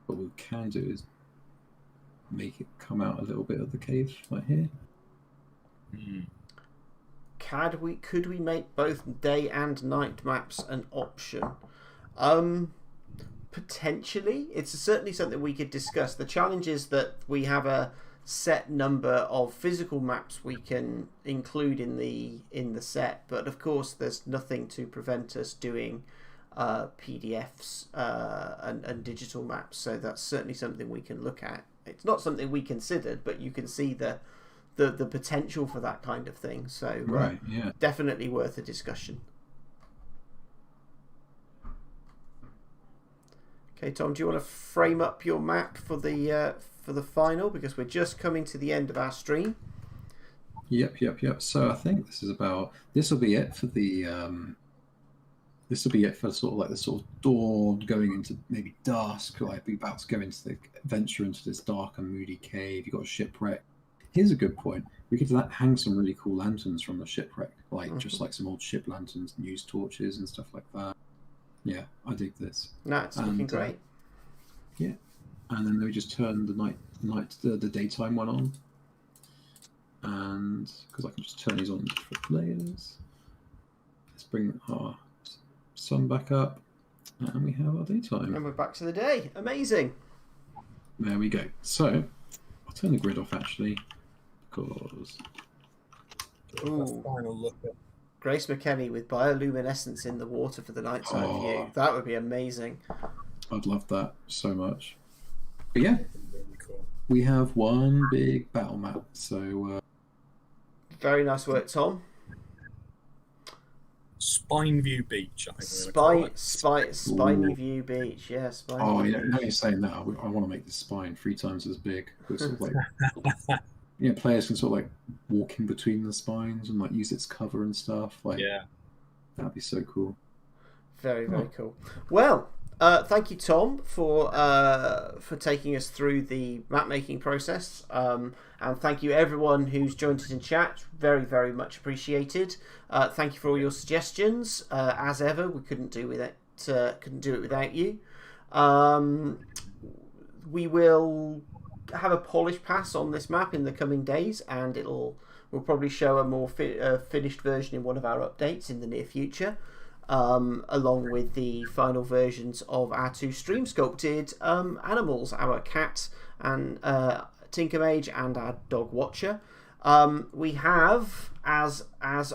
C: What we can do is make it come out a little bit of the cave right here.
A: Could we make both day and night maps an option? Potentially. It's certainly something we could discuss. The challenge is that we have a set number of physical maps we can include in the set, but of course there's nothing to prevent us doing PDFs and digital maps, so that's certainly something we can look at. It's not something we considered, but you can see the potential for that kind of thing, so definitely worth a discussion. Okay, Tom, do you want to frame up your map for the final, because we're just coming to the end of our stream?
C: Yep. So I think this will be it for the this will be it for sort of like the sort of dawn going into maybe dusk, like we're about to go into the venture into this dark and moody cave. You've got a shipwreck. Here's a good point. We could hang some really cool lanterns from the shipwreck, like just like some old ship lanterns, news torches and stuff like that. Yeah, I dig this.
A: No, it's looking great.
C: Yeah, and then we just turn the daytime one on, and because I can just turn these on different layers. Let's bring our sun back up, and we have our daytime.
A: And we're back to the day. Amazing.
C: There we go. So I'll turn the grid off actually, because
B: Final look at
A: Grace McKenney with bioluminescence in the water for the nighttime view. That would be amazing.
C: I'd love that so much. But yeah,
B: really cool.
C: we have one big battle map. So
A: very nice work, Tom.
B: Spine View Beach, I think.
A: Spiny View Beach, yeah.
C: Spiny View Beach. Now you're saying that, I want to make the spine 3 times as big. Sort of like, players can sort of like walk in between the spines and like use its cover and stuff. Like,
B: yeah,
C: that'd be so cool.
A: Very cool. Well, thank you, Tom, for taking us through the map making process, and thank you everyone who's joined us in chat. Very, very much appreciated. Thank you for all your suggestions. As ever, we couldn't do it without you. We will have a polish pass on this map in the coming days, and we'll probably show a more finished version in one of our updates in the near future. Along with the final versions of our 2 stream sculpted animals, our cat and Tinker Mage and our dog Watcher. We have, as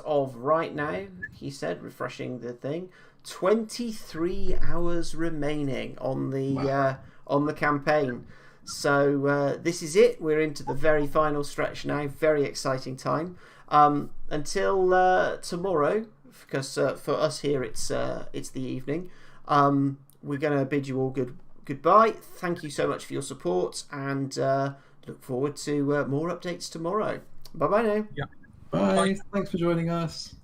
A: of right now, he said, refreshing the thing, 23 hours remaining on the campaign. So this is it. We're into the very final stretch now. Very exciting time. Until tomorrow, because for us here it's the evening. We're going to bid you all goodbye. Thank you so much for your support, and look forward to more updates tomorrow. Bye bye now.
B: Yeah.
C: Bye. Thanks for joining us.